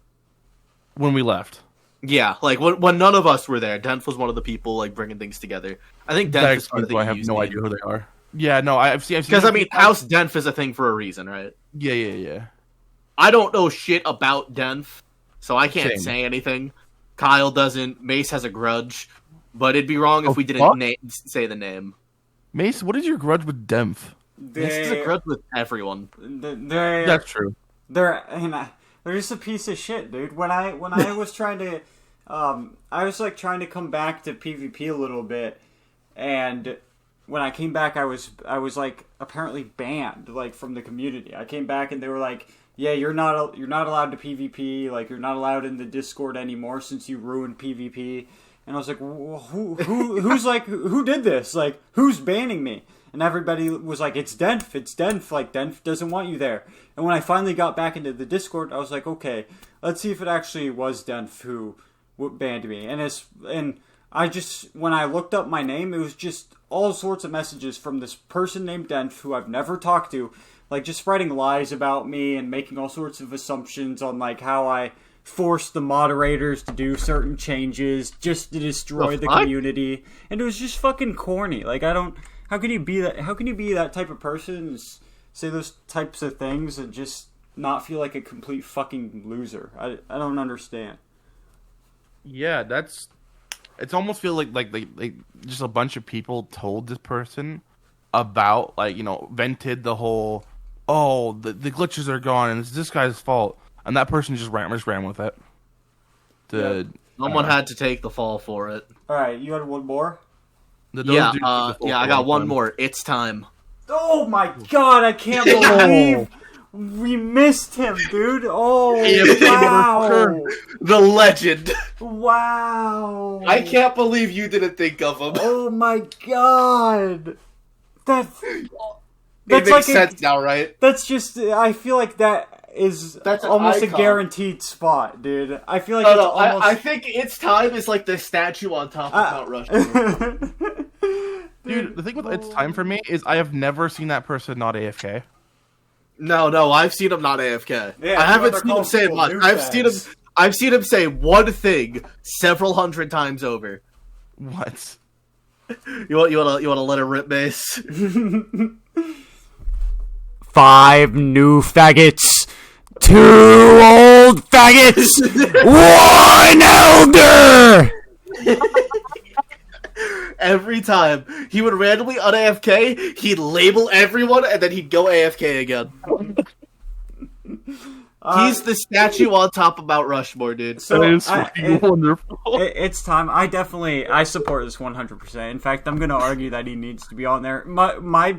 When we left. Yeah, like, when none of us were there, Denf was one of the people, like, bringing things together. I think Denf is part of the I have no idea who they are. Yeah, no, I've seen. Because, I mean, House Denf is a thing for a reason, right? Yeah. I don't know shit about Denf, so I can't say anything. Kyle doesn't. Mace has a grudge. But it'd be wrong if we didn't say the name. Mace, what is your grudge with Denf? Mace has a grudge with everyone. That's true. They're just a piece of shit, dude. When I was trying to, I was like trying to come back to PvP a little bit, and when I came back, I was like apparently banned like from the community. I came back and they were like, "Yeah, you're not allowed to PvP. Like you're not allowed in the Discord anymore since you ruined PvP." And I was like, who did this? Like, who's banning me? And everybody was like, it's Denf. Like, Denf doesn't want you there. And when I finally got back into the Discord, I was like, okay, let's see if it actually was Denf who banned me. And I just, when I looked up my name, it was just all sorts of messages from this person named Denf who I've never talked to, like just spreading lies about me and making all sorts of assumptions on like how I forced the moderators to do certain changes just to destroy the community, and it was just fucking corny. Like I don't. How can you be that? How can you be that type of person and say those types of things and just not feel like a complete fucking loser? I don't understand. Yeah, it's almost feel like just a bunch of people told this person about like, you know, vented the whole, oh, the glitches are gone and it's this guy's fault, and that person just ran with it. Someone had to take the fall for it. All right, you had one more. I got one more. It's time. Oh my god, I can't believe we missed him, dude. Oh, wow. The legend. Wow. I can't believe you didn't think of him. Oh my god. It makes like sense now, right? That's just, I feel like that's almost a guaranteed spot, dude. I feel like I think It's Time is like the statue on top of Mount Rushmore. Dude, the thing with It's Time for me is I have never seen that person not AFK. No, I've seen him not AFK. Yeah, I haven't seen him say much. I've seen him say one thing several hundred times over. What? You want to let it rip, Mace? 5 new faggots, 2 old faggots, 1 elder! Every time he would randomly un-AFK, he'd label everyone, and then he'd go AFK again. He's the statue on top of Mount Rushmore, dude. So that is fucking wonderful. It's time. I support this 100%. In fact, I'm going to argue that he needs to be on there. One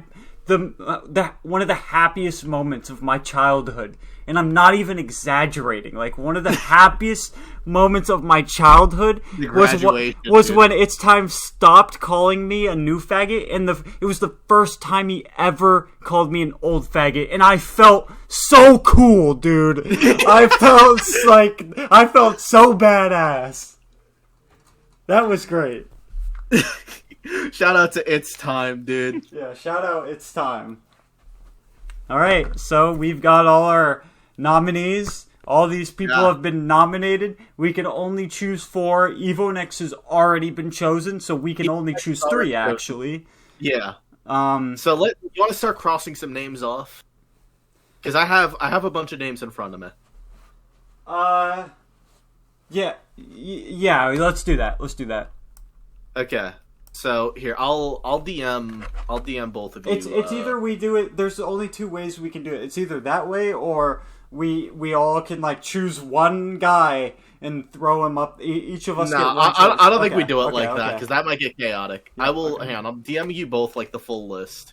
of the happiest moments of my childhood, and I'm not even exaggerating, like one of the happiest moments of my childhood was when It's Time stopped calling me a new faggot, and it was the first time he ever called me an old faggot, and I felt so cool, dude. I felt so badass. That was great. Shout out to It's Time, dude. Yeah, shout out It's Time. Alright, so we've got all our nominees. All these people have been nominated. We can only choose 4. EvoNex has already been chosen, so we can only choose 3, actually. Yeah. So you want to start crossing some names off? Because I have a bunch of names in front of me. Yeah, let's do that. Okay. So here, I'll DM both of you. It's either we do it. There's only 2 ways we can do it. It's either that way, or we all can like choose one guy and throw him up. Each of us. No, I don't think we do it like that because that might get chaotic. Yeah, hang on. I'm DMing you both like the full list.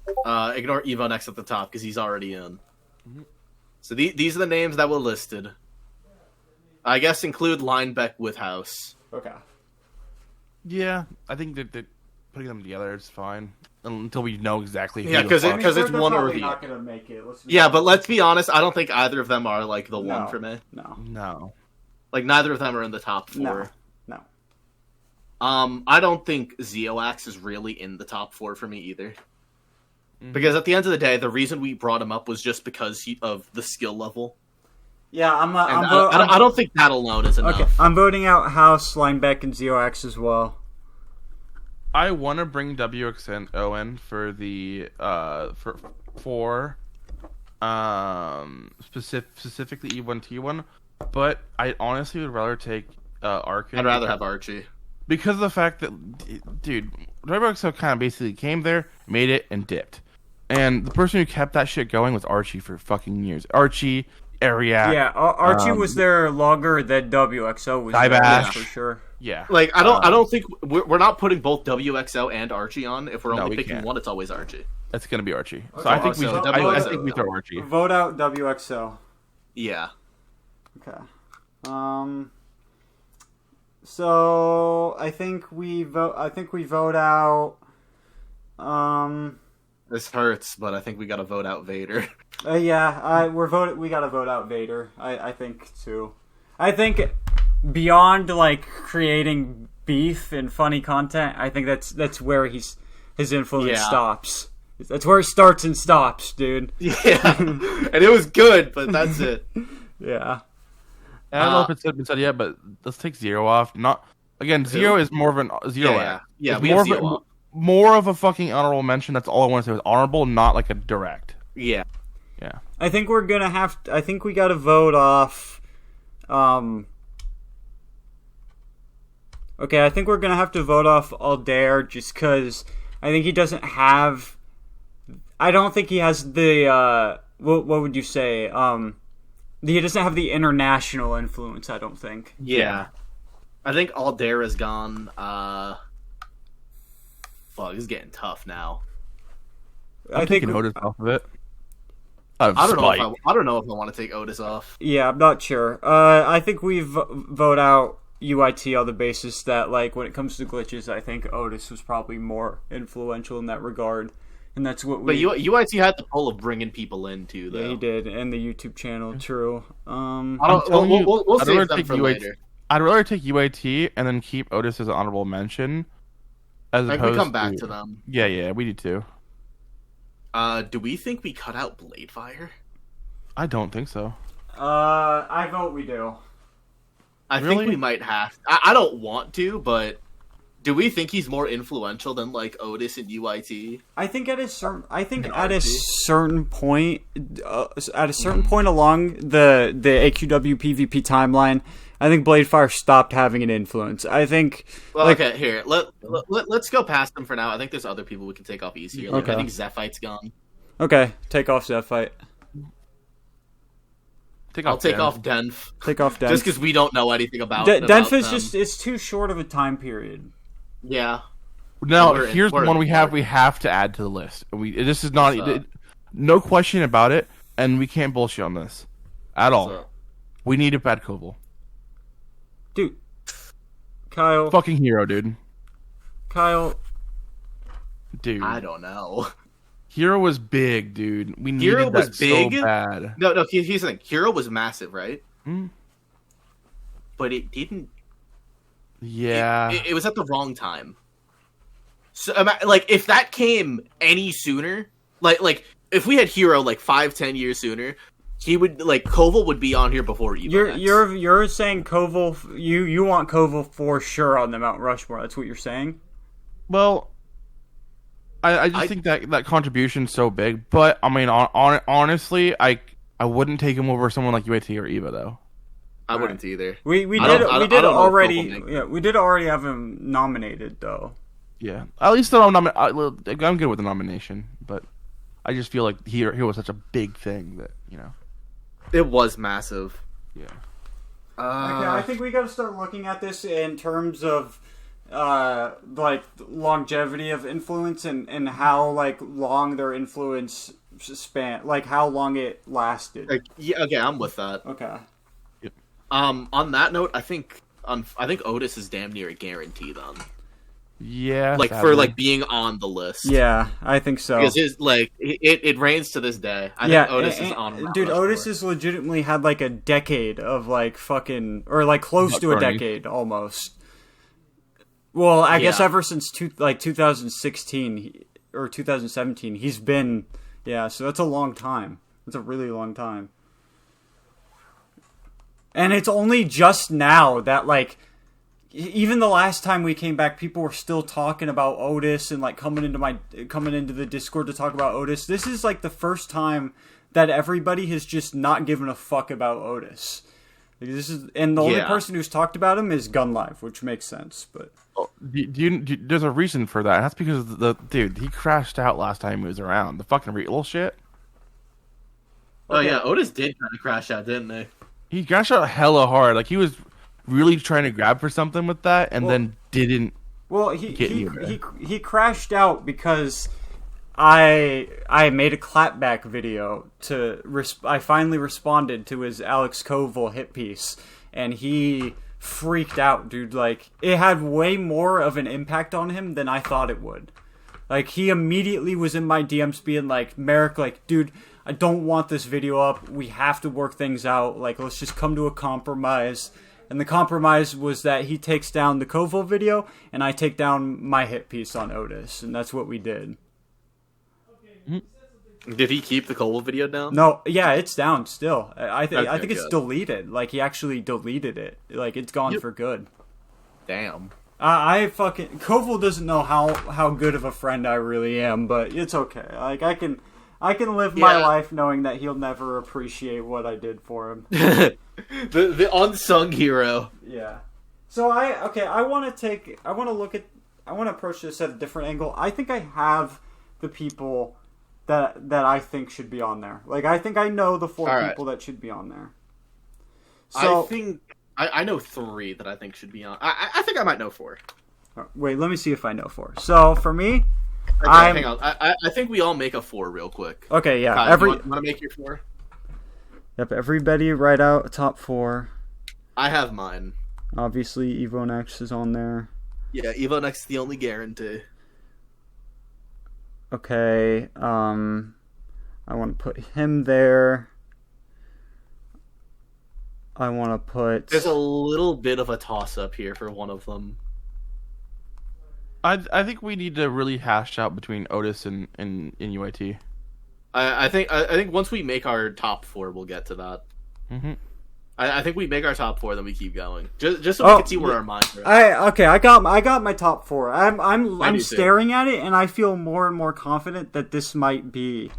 Ignore EvoNex at the top because he's already in. Mm-hmm. So these are the names that were listed. I guess include Linebeck with House. Okay. Yeah, I think that putting them together is fine until we know exactly. Who because it's one or the. Not gonna make it. But let's be honest. I don't think either of them are like the one for me. No. Like neither of them are in the top 4. No. I don't think Zeoax is really in the top 4 for me either. Mm-hmm. Because at the end of the day, the reason we brought him up was just because of the skill level. Yeah, I don't think that alone is enough. Okay, I'm voting out House, Linebeck, and ZOX as well. I want to bring WXON for the specifically E1T1, but I honestly would rather take Arkin. I'd rather have Archie because of the fact that, dude, WXO kind of basically came there, made it, and dipped, and the person who kept that shit going was Archie for fucking years. Archie. Area. Yeah, Archie was there longer than WXO was there, for sure. Yeah, like I don't think we're not putting both WXO and Archie on. If we're only picking one, it's always Archie. It's gonna be Archie. So okay. I think we throw Archie. Vote out WXO. Yeah. Okay. So I think we vote out. This hurts, but I think we gotta vote out Vader. We gotta vote out Vader. I think too. I think beyond like creating beef and funny content, I think that's where his influence stops. That's where it starts and stops, dude. Yeah, and it was good, but that's it. Yeah. I don't know if it's been said yet, but let's take Zero off. Not again. Zero is more of an Zero. Yeah. It's We more have of Zero off. more of a fucking honorable mention. That's all I want to say. Was honorable, not like a direct. Yeah. Yeah. I think we're gonna have. I think we got to vote off. Okay, I think we're gonna have to vote off Aldair just because I think he doesn't have. I don't think he has the. What would you say? He doesn't have the international influence. I don't think. Yeah. I think Aldair is gone. Fuck, it's getting tough now. I'm taking Otis off of it. I don't know if I want to take Otis off. Yeah, I'm not sure. I think we vote out UIT on the basis that, like, when it comes to glitches, I think Otis was probably more influential in that regard, and that's what we. But UIT had the pull of bringing people in too, though. Yeah, he did, and the YouTube channel. True. We'll save them for later. I'd rather take UIT and then keep Otis as an honorable mention, as opposed we come back to them. Yeah, we do too. Do we think we cut out Bladefire? I don't think so. I vote we do. I think we might have. I don't want to, but do we think he's more influential than like Otis and UIT? I think at a certain. point, along the AQW PvP timeline, I think Bladefire stopped having an influence. I think. Well, okay, here let's go past him for now. I think there's other people we can take off easier. Like, okay. I think Zephite's gone. Okay, take off Zephite. I'll take off Denf. Take off Denf. Just because we don't know anything about Denf is just, it's too short of a time period. Yeah. Now, here's the one we have to add to the list. This is not, no question about it, and we can't bullshit on this at all. We need a bad Koval. Dude. Kyle. Fucking hero, dude. Kyle. Dude. I don't know. Hero was big, dude. We needed Hero was that big? so bad. No, here's the thing. Hero was massive, right? Mm. But it didn't... Yeah. It was at the wrong time. So, like, if that came any sooner... Like if we had Hero, like, 5-10 years sooner... He would, like, Koval would be on here before Evo. You're saying Koval, you want Koval for sure on the Mount Rushmore. That's what you're saying? Well, I just think that contribution's so big. But, I mean, honestly, I wouldn't take him over someone like UAT or Evo, though. I wouldn't either. We did already have him nominated, though. Yeah. At least I'm good with the nomination, but I just feel like he was such a big thing that, you know. It was massive. Yeah. Okay, I think we got to start looking at this in terms of like longevity of influence and how like long their influence span, like how long it lasted. Okay, I'm with that. Okay. Yep. On that note, I think Otis is damn near a guarantee then. Yeah. Like sadly. For like being on the list. Yeah, I think so. Because it reigns to this day. I think Otis is on. Dude, Otis has legitimately had like a decade of like fucking, or like close to a decade almost. Well, I guess ever since 2016 or 2017, he's been, so that's a long time. That's a really long time. And it's only just now that, like, even the last time we came back, people were still talking about Otis and, like, coming into the Discord to talk about Otis. This is, like, the first time that everybody has just not given a fuck about Otis. And the only person who's talked about him is GunLive, which makes sense, but... there's a reason for that. That's because dude, he crashed out last time he was around. The fucking little shit. Oh yeah, Otis did kind of crash out, didn't he? He crashed out hella hard. Like he was really trying to grab for something with that, and then didn't. Well, he crashed out because I made a clapback video I finally responded to his Alex Koval hit piece, and he freaked out, dude. Like, it had way more of an impact on him than I thought it would. Like, he immediately was in my DMs being like, Merrick, like, dude, I don't want this video up. We have to work things out. Like, let's just come to a compromise. And the compromise was that he takes down the Koval video, and I take down my hit piece on Otis. And that's what we did. Did he keep the Cole video down? No, yeah, it's down still. I think it's good. deleted. Like he actually deleted it. Like it's gone for good. Damn. I fucking Koval doesn't know how good of a friend I really am, but it's okay. Like I can live my life knowing that he'll never appreciate what I did for him. the unsung hero. Yeah. So I want to approach this at a different angle. I think I have the people that I think should be on there. Like I think I know the 4 people that should be on there. So I think I know 3 that I think should be on. I think I might know 4. Wait, let me see if I know 4. So for me, hang on. I think we all make a 4 real quick. Okay, yeah. Kyle, you want to make your 4? Yep, everybody write out a top 4. I have mine. Obviously, EvoNex is on there. Yeah, EvoNex is the only guarantee. Okay, I want to put him there. I want to put... There's a little bit of a toss-up here for one of them. I think we need to really hash out between Otis and UIT. I think once we make our top 4, we'll get to that. Mm-hmm. I think we make our top 4, then we keep going. Just so we can see where our minds are at. I got my top 4. I'm staring at it, and I feel more and more confident that this might be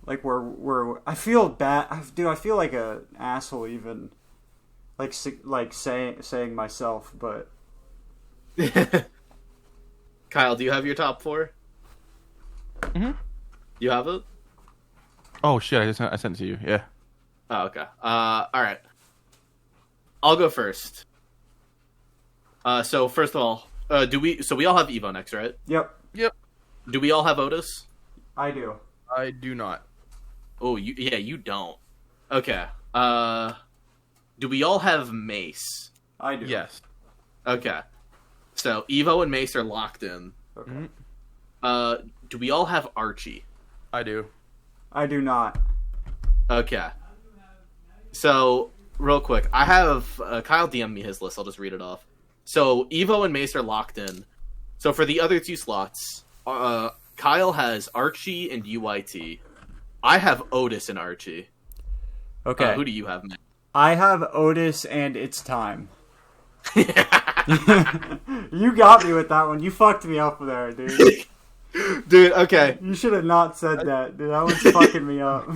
like where I feel bad. Dude, I feel like an asshole even like saying myself, but Kyle, do you have your top 4? Mm-hmm. You have it? Oh shit! I sent it to you. Yeah. Oh, okay. All right. I'll go first. So first of all, we all have EvoNex, right? Yep. Do we all have Otis? I do. I do not. Oh, you don't. Okay. Do we all have Mace? I do. Yes. Okay. So Evo and Mace are locked in. Okay. Do we all have Archie? I do. I do not. Okay. So, real quick, I have Kyle DM me his list. I'll just read it off. So, Evo and Mace are locked in. So, for the other 2 slots, Kyle has Archie and UIT. I have Otis and Archie. Okay. Who do you have, man? I have Otis and It's Time. You got me with that one. You fucked me up there, dude. Dude, okay. You should have not said that, dude. That was fucking me up.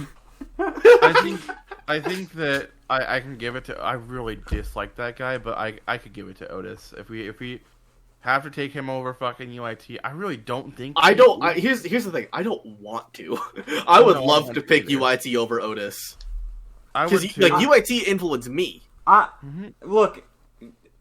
I think that I can give it to. I really dislike that guy, but I could give it to Otis if we have to take him over fucking UIT. I really don't think. Here's the thing. I don't want to. I would love to pick UIT over Otis. Because UIT influenced me. Look.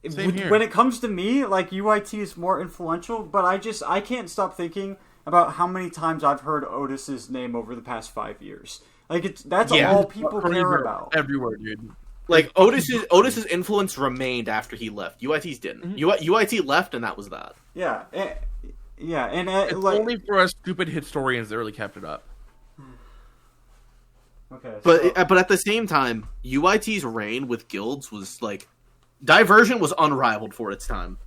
Same here. When it comes to me, like UIT is more influential, but I can't stop thinking about how many times I've heard Otis's name over the past 5 years. Like that's all people care about. Everywhere, dude. Like Otis's influence remained after he left. UIT's didn't. Mm-hmm. UIT left, and that was that. Yeah, and it's only for us stupid historians that really kept it up. Okay, but at the same time, UIT's reign with guilds was like. Diversion was unrivaled for its time.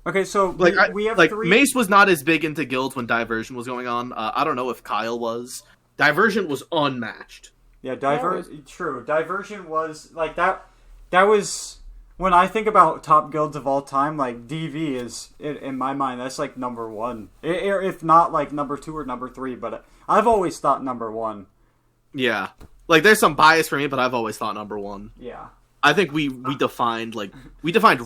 Okay, so we have 3... Mace was not as big into guilds when Diversion was going on. I don't know if Kyle was. Diversion was unmatched. Yeah, true. Diversion was like that. That was when I think about top guilds of all time. Like DV is in my mind. That's like number 1, if not like number 2 or number 3. But I've always thought number 1. Yeah, like there's some bias for me, but I've always thought number 1. Yeah. I think we defined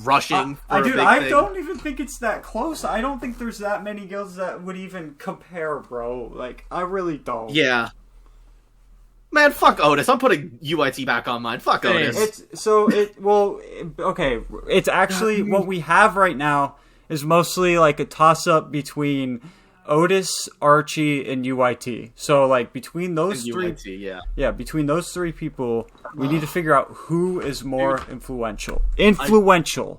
rushing. I don't even think it's that close. I don't think there's that many guilds that would even compare, bro. Like I really don't. Yeah. Man, fuck Otis. I'm putting UIT back on mine. Fuck Otis. Okay. It's actually what we have right now is mostly like a toss up between Otis, Archie, and UIT. So, like, between those three... UIT, yeah, between those 3 people, we need to figure out who is more influential. Influencing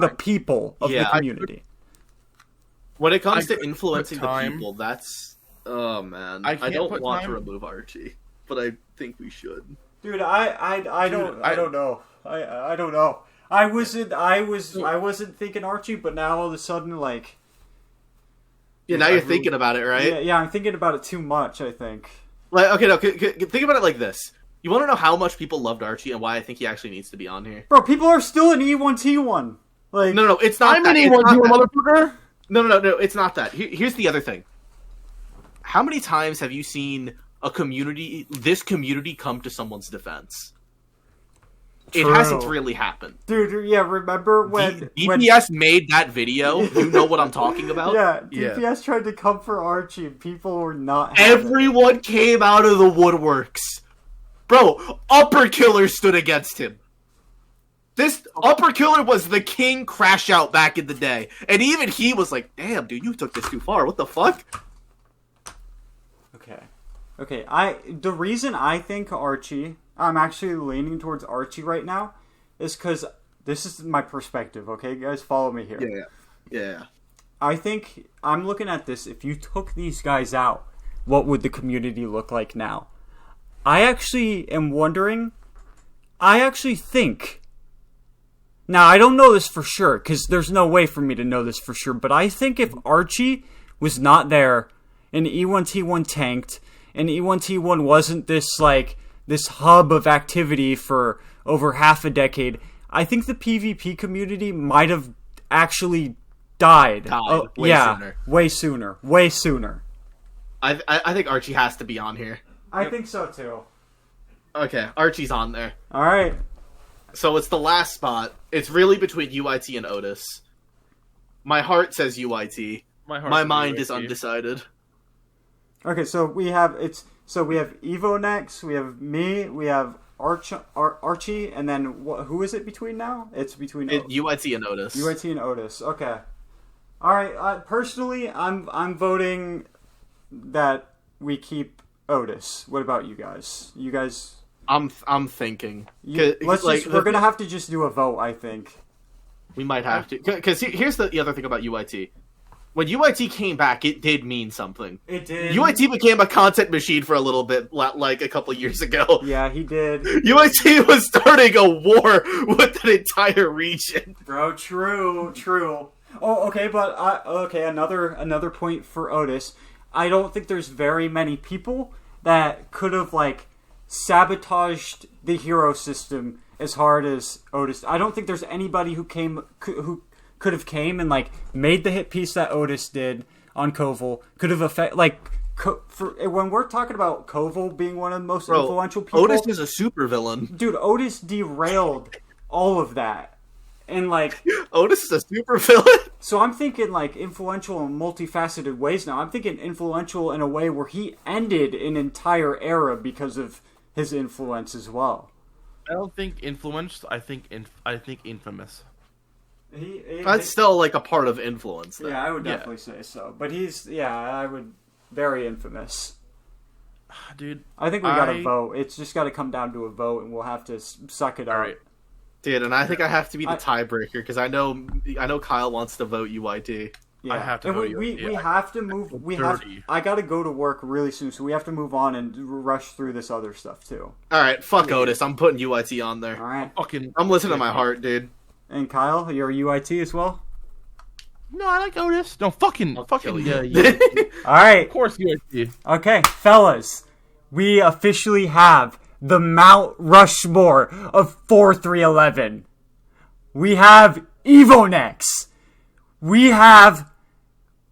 the people of the community. When it comes to influencing the people, that's... Oh, man. I don't want to remove Archie, but I think we should. Dude, I don't know. I don't know. I wasn't thinking Archie, but now all of a sudden, like... Yeah, now you're thinking about it, right? Yeah, I'm thinking about it too much, I think. Like, okay, no, think about it like this. You want to know how much people loved Archie and why I think he actually needs to be on here? Bro, people are still in E1T1. Like, No, it's not I'm that. an It's not E1 that. motherfucker. No, it's not that. Here's the other thing. How many times have you seen this community come to someone's defense? It hasn't really happened. Dude, yeah, remember when... DPS made that video? You know what I'm talking about? Yeah, DPS tried to come for Archie and people were not Everyone came out of the woodworks. Bro, Upper Killer stood against him. This Upper Killer was the king crash out back in the day. And even he was like, damn, dude, you took this too far. What the fuck? Okay, the reason I think Archie, I'm actually leaning towards Archie right now, is because this is my perspective, okay? guys, follow me here. Yeah. I think, I'm looking at this, if you took these guys out, what would the community look like now? I actually am wondering, I actually think, now I don't know this for sure, because there's no way for me to know this for sure, but I think if Archie was not there, and E1T1 tanked, and E1T1 wasn't this hub of activity for over half a decade, I think the PvP community might have actually died. Way sooner. I think Archie has to be on here. I think so too. Okay, Archie's on there. Alright. So it's the last spot. It's really between UIT and Otis. My heart says UIT. My mind is undecided. Okay, so we have Evo next, we have me, we have Archie, and then who is it between now? It's between UIT and Otis. UIT and Otis. Okay. All right. Personally, I'm voting that we keep Otis. What about you guys? You guys? I'm thinking. We're gonna have to just do a vote. I think we might have to, because here's the other thing about UIT. When UIT came back, it did mean something. It did. UIT became a content machine for a little bit, like a couple years ago. Yeah, he did. UIT was starting a war with an entire region. Bro, true. Oh, okay, but another point for Otis. I don't think there's very many people that could have sabotaged the hero system as hard as Otis. I don't think there's anybody who could have came and made the hit piece that Otis did on Koval. Could have when we're talking about Koval being one of the most influential people, Otis is a supervillain. Dude, Otis derailed all of that, and Otis is a supervillain. So I'm thinking influential in multifaceted ways now. I'm thinking influential in a way where he ended an entire era because of his influence as well. I don't think influenced. I think infamous. That's still a part of influence. Though. Yeah, I would definitely say so. But I would very infamous. Dude, I think we gotta vote. It's just gotta come down to a vote, and we'll have to suck it up. Right. Dude, and I think I have to be the tiebreaker because I know Kyle wants to vote UIT. Yeah. I have to vote UIT. We have to move. I gotta go to work really soon, so we have to move on and rush through this other stuff too. All right, fuck Otis. I'm putting UIT on there. All right. I'm listening to my heart, dude. And Kyle, you're UIT as well? No, I like Otis. No, fucking. All right. Of course, UIT. Okay, fellas, we officially have the Mount Rushmore of 4-3-11. We have Evonex. We have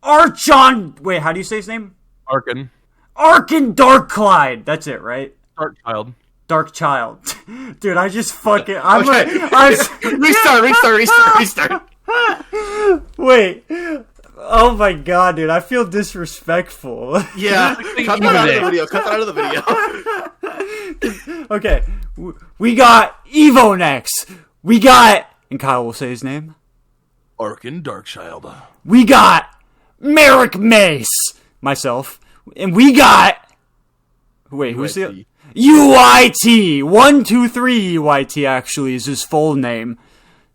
Archon. Wait, how do you say his name? Arkin Darkclyde. That's it, right? Dark Child. Dude, I just fucking... Restart. Wait. Oh my god, dude. I feel disrespectful. Yeah. Cut that out of the video. Okay. We got Evonex. We got... And Kyle will say his name. Arkin Darkchild. We got Merrick Mace. Myself. And we got... Wait, who's the... UIT 123 UIT actually is his full name.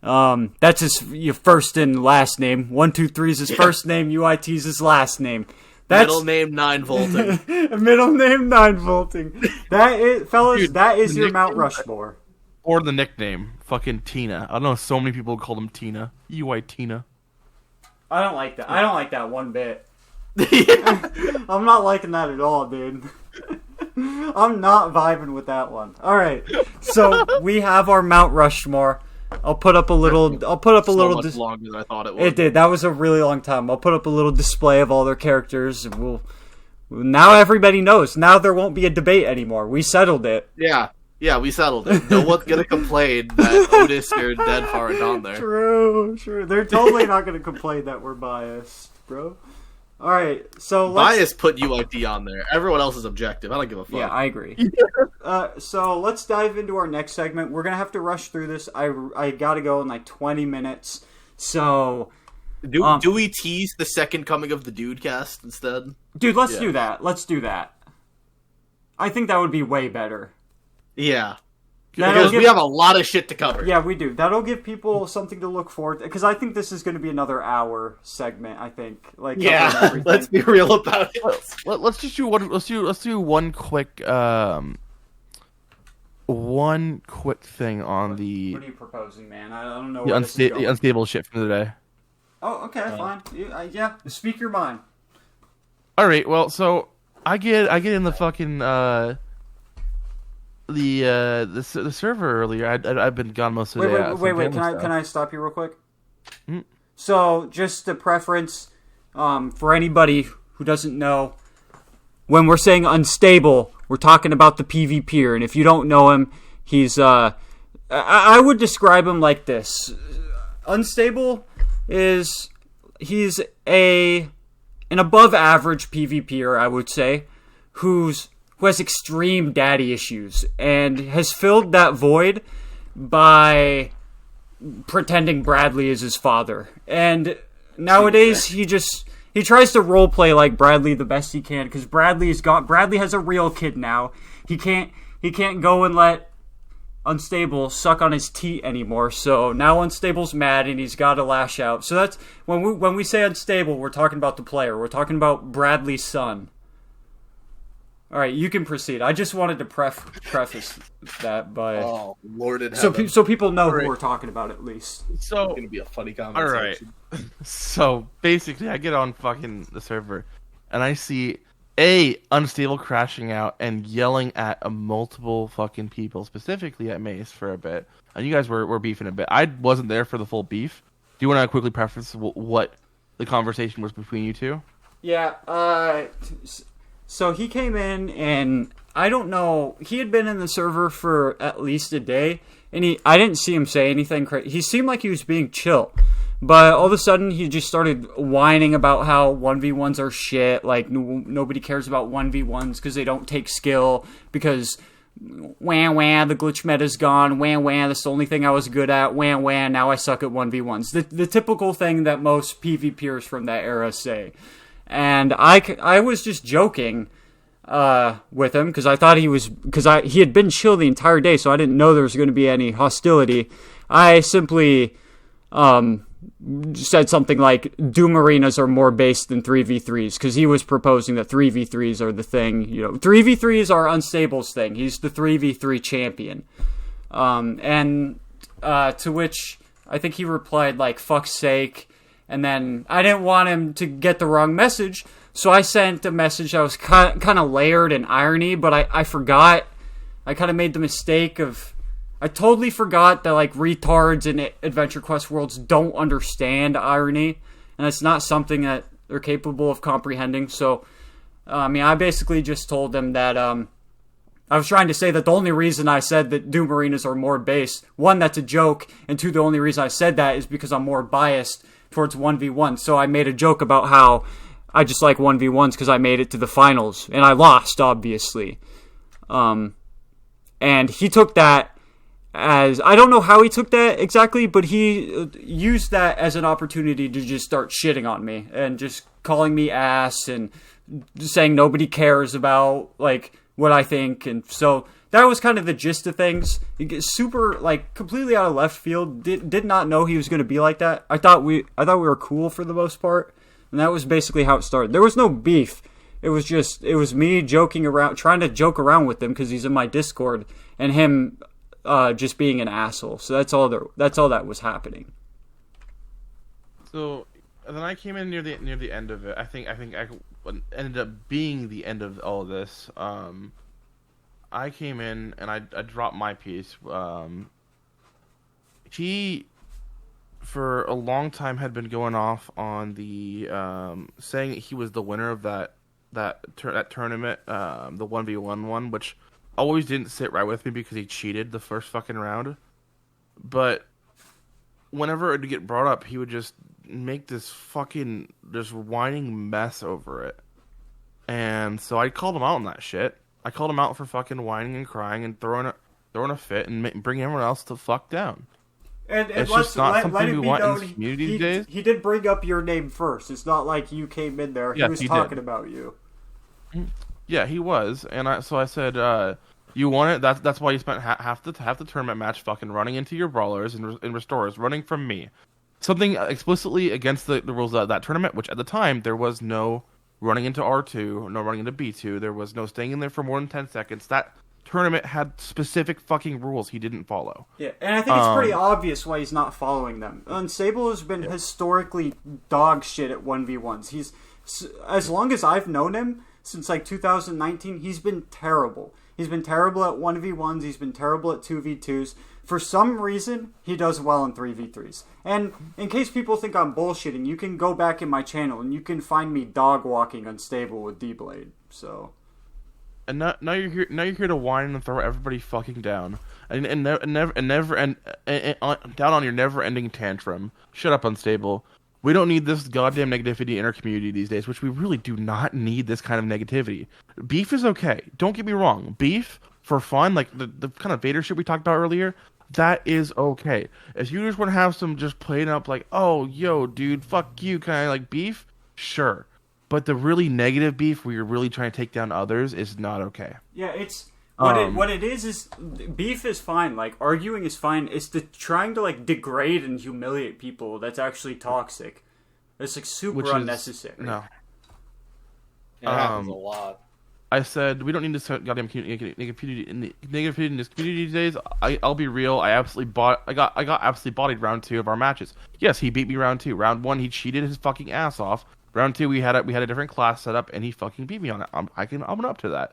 That's his first and last name. 123 is his first name. UIT is his last name. That's middle name 9 volting. Middle name 9 volting. That is, fellas. Dude, that is your Mount Rushmore. Or the nickname, fucking Tina. I don't know. So many people call him Tina. UI Tina. I don't like that. I don't like that one bit. I'm not liking that at all, dude. I'm not vibing with that one. All right, so we have our Mount Rushmore. I'll put up a little. Much longer than I thought it would. It did. That was a really long time. I'll put up a little display of all their characters, and now everybody knows. Now there won't be a debate anymore. We settled it. Yeah, we settled it. No one's gonna complain that Otis or Dead far on there. True. They're totally not gonna complain that we're biased, bro. All right, so Bias put UID on there. Everyone else is objective. I don't give a fuck. Yeah, I agree. So let's dive into our next segment. We're gonna have to rush through this. I gotta go in like 20 minutes. So do we tease the second coming of the DUDECAST instead? Dude, let's do that. Let's do that. I think that would be way better. Yeah. Because we have a lot of shit to cover. Yeah, we do. That'll give people something to look forward to. Because I think this is going to be another hour segment. I think. Let's be real about it. Let's just do one. Let's do one quick thing on the. What are you proposing, man? I don't know. The unstable shit from the day. Oh, okay, fine. Yeah, speak your mind. All right. Well, so I get in the fucking. The server earlier. I've been gone most of the day. Wait. Can I stop you real quick? Mm. So, just a preference for anybody who doesn't know, when we're saying unstable, we're talking about the PvPer, and if you don't know him, he's I would describe him like this: unstable he's an above average PvPer, I would say, who has extreme daddy issues and has filled that void by pretending Bradley is his father. And nowadays he tries to roleplay like Bradley the best he can, because Bradley has a real kid now. He can't go and let Unstable suck on his teat anymore. So now Unstable's mad and he's got to lash out. So that's when we say Unstable, we're talking about the player. We're talking about Bradley's son. All right, you can proceed. I just wanted to preface that by Lord in heaven. So people know who we're talking about at least. So it's gonna be a funny comment. All right. So basically, I get on fucking the server, and I see Unstable crashing out and yelling at multiple fucking people, specifically at Mace for a bit. And you guys were beefing a bit. I wasn't there for the full beef. Do you want to quickly preface what the conversation was between you two? Yeah. So he came in, and I don't know, he had been in the server for at least a day, and I didn't see him say anything crazy. He seemed like he was being chill, but all of a sudden he just started whining about how 1v1s are shit, like nobody cares about 1v1s because they don't take skill, because wah, the glitch meta's gone, wah, that's the only thing I was good at, wah, now I suck at 1v1s. The typical thing that most PvPers from that era say. And I was just joking with him because I thought he had been chill the entire day, so I didn't know there was going to be any hostility. I simply said something like doomarenas are more based than 3v3s, because he was proposing that 3v3s are the thing. 3v3s are Unstable's thing. He's the 3v3 champion. And to which I think he replied like, fuck's sake. And then I didn't want him to get the wrong message, so I sent a message that was kind of layered in irony, but I forgot. I kind of made the mistake of... I totally forgot that like retards in Adventure Quest worlds don't understand irony, and it's not something that they're capable of comprehending. So, I basically just told them that I was trying to say that the only reason I said that doomarenas are more based, one, that's a joke, and two, the only reason I said that is because I'm more biased towards 1v1. So I made a joke about how I just like 1v1s because I made it to the finals, and I lost, obviously. And he took that as... I don't know how he took that exactly, but he used that as an opportunity to just start shitting on me and just calling me ass and saying nobody cares about, like, what I think. And so that was kind of the gist of things. Super, like, completely out of left field. Did not know he was going to be like that. I thought we were cool for the most part, and that was basically how it started. There was no beef. It was me joking around, trying to joke around with him because he's in my Discord, and him just being an asshole. So that's all that was happening. So then I came in near the end of it. I think what ended up being the end of all of this. I came in and I dropped my piece. He, for a long time, had been going off on the saying that he was the winner of that tournament, the 1v1 one, which always didn't sit right with me because he cheated the first fucking round. But whenever it would get brought up, he would just make this whining mess over it. And so I called him out on that shit. I called him out for fucking whining and crying and throwing a fit and bringing everyone else to fuck down. And it's just not something we want in this community these days. He did bring up your name first. It's not like you came in there. He was talking about you. Yeah, he was. And I said, you want it? That's why you spent half the tournament match fucking running into your brawlers and restorers, running from me. Something explicitly against the rules of that tournament, which at the time there was no running into R2, no running into B2, there was no staying in there for more than 10 seconds. That tournament had specific fucking rules he didn't follow. Yeah, and I think it's pretty obvious why he's not following them. Unstable has been historically dog shit at 1v1s. He's, as long as I've known him, since like 2019, he's been terrible. He's been terrible at 1v1s, he's been terrible at 2v2s. For some reason, he does well in 3v3s. And in case people think I'm bullshitting, you can go back in my channel and you can find me dog walking Unstable with D-Blade. So, and now you're here. Now you're here to whine and throw everybody fucking down, and down on your never-ending tantrum. Shut up, Unstable. We don't need this goddamn negativity in our community these days, which we really do not need this kind of negativity. Beef is okay. Don't get me wrong. Beef for fun, like the kind of Vader shit we talked about earlier. That is okay. If you just want to have some just playing up like, oh, yo, dude, fuck you, kind of like beef, sure. But the really negative beef where you're really trying to take down others is not okay. Yeah, it's what it is beef is fine. Like arguing is fine. It's the trying to like degrade and humiliate people that's actually toxic. It's like super unnecessary. No, it happens a lot. I said we don't need this goddamn negativity in this community these days. I'll be real. I got absolutely bodied round 2 of our matches. Yes, he beat me round 2. Round 1, he cheated his fucking ass off. Round 2, we had a different class set up, and he fucking beat me on it. I'm up to that.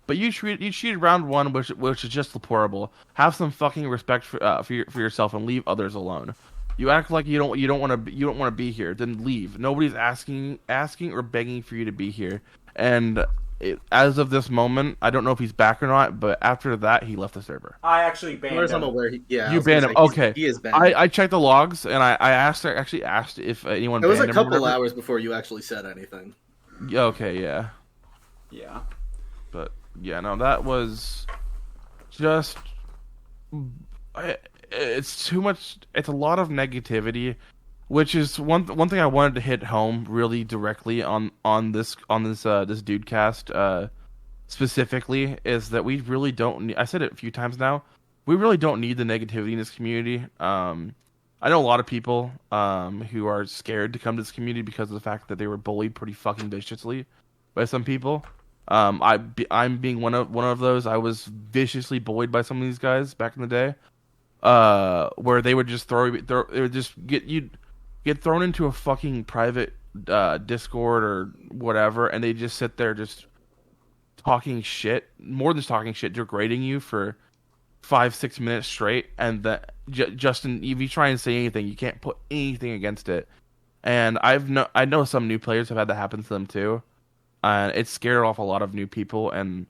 But you cheated round 1, which is just deplorable. Have some fucking respect for yourself and leave others alone. You act like you don't want to be here. Then leave. Nobody's asking or begging for you to be here. And as of this moment, I don't know if he's back or not, but after that, he left the server. I actually banned him. I'm aware. You banned him. Okay. He is banned. I checked the logs, and I asked if anyone. It was a couple hours before you actually said anything. Okay, yeah. Yeah. But yeah, no, that was just. It's too much. It's a lot of negativity. Which is one thing I wanted to hit home really directly on this DUDECAST specifically is that we really don't need, I said it a few times now, we really don't need the negativity in this community. I know a lot of people who are scared to come to this community because of the fact that they were bullied pretty fucking viciously by some people. I'm being one of those. I was viciously bullied by some of these guys back in the day, where they would just get thrown into a fucking private Discord or whatever, and they just sit there just talking shit, more than just talking shit, degrading you for 5-6 minutes straight, and that Justin, if you try and say anything, you can't put anything against it. And I know some new players have had that happen to them too, and it scared off a lot of new people. And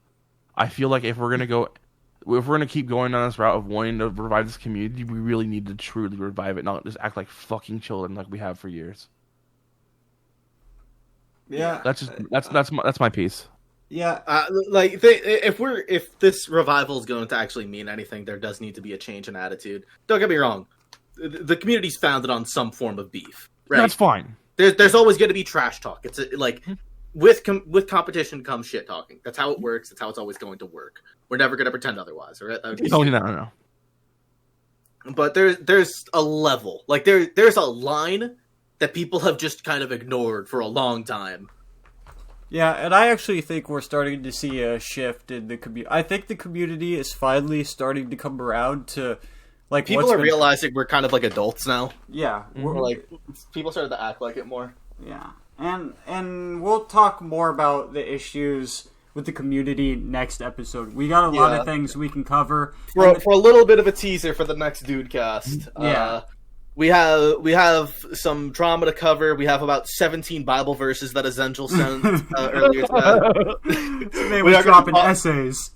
I feel like if we're gonna keep going on this route of wanting to revive this community, we really need to truly revive it, not just act like fucking children like we have for years. Yeah, that's my piece. Yeah, if this revival is going to actually mean anything, there does need to be a change in attitude. Don't get me wrong, the community's founded on some form of beef, right? That's fine. There's always going to be trash talk. It's like with competition comes shit talking. That's how it works. That's how it's always going to work. We're never going to pretend otherwise, right? No. But there's a level, like there's a line that people have just kind of ignored for a long time. Yeah, and I actually think we're starting to see a shift in the community. I think the community is finally starting to come around to like people are realizing we're kind of like adults now. Yeah, we're like people started to act like it more. Yeah, and we'll talk more about the issues with the community next episode. We got a lot of things we can cover for a little bit of a teaser for the next DUDECAST. Yeah. We have some drama to cover. We have about 17 Bible verses that Essential sent earlier today. We are dropping essays.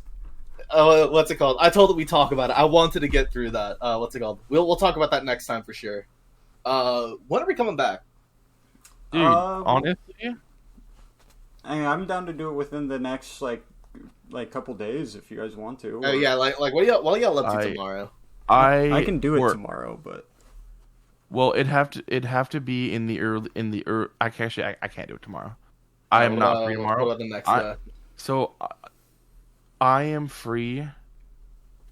What's it called? I told that we talk about it. I wanted to get through that. What's it called? We'll talk about that next time for sure. When are we coming back? Dude, honestly, I'm down to do it within the next like couple days if you guys want to. Yeah, like what do y'all up to tomorrow? I can do it tomorrow, but it'd have to be in the early. I can't do it tomorrow. I am not free tomorrow. What about the next? So I am free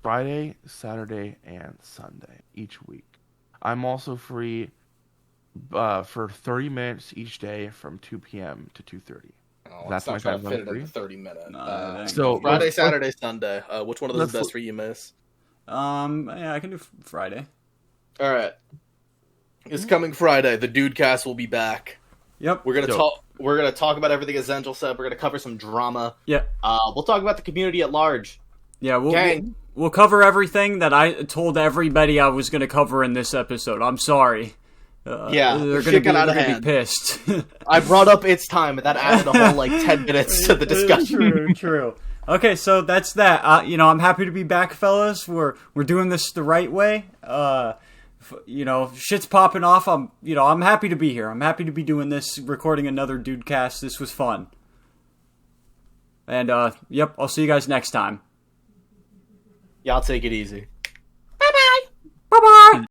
Friday, Saturday, and Sunday each week. I'm also free for 30 minutes each day from 2 p.m. to 2:30. That's my time. Fit it in 30 minutes. So Friday, Saturday, Sunday. Which one of those is best for you, Miss? Yeah, I can do Friday. All right. It's coming Friday. The DUDECAST will be back. Yep. We're gonna talk about everything Essential said. We're gonna cover some drama. Yeah. We'll talk about the community at large. Yeah, we'll cover everything that I told everybody I was gonna cover in this episode. I'm sorry. They're gonna be pissed. I brought up it's time, and that added a whole 10 minutes to the discussion. True. Okay, so that's that. I'm happy to be back, fellas. We're doing this the right way. Shit's popping off. I'm happy to be here. I'm happy to be doing this, recording another DUDECAST. This was fun. And I'll see you guys next time. Y'all take it easy.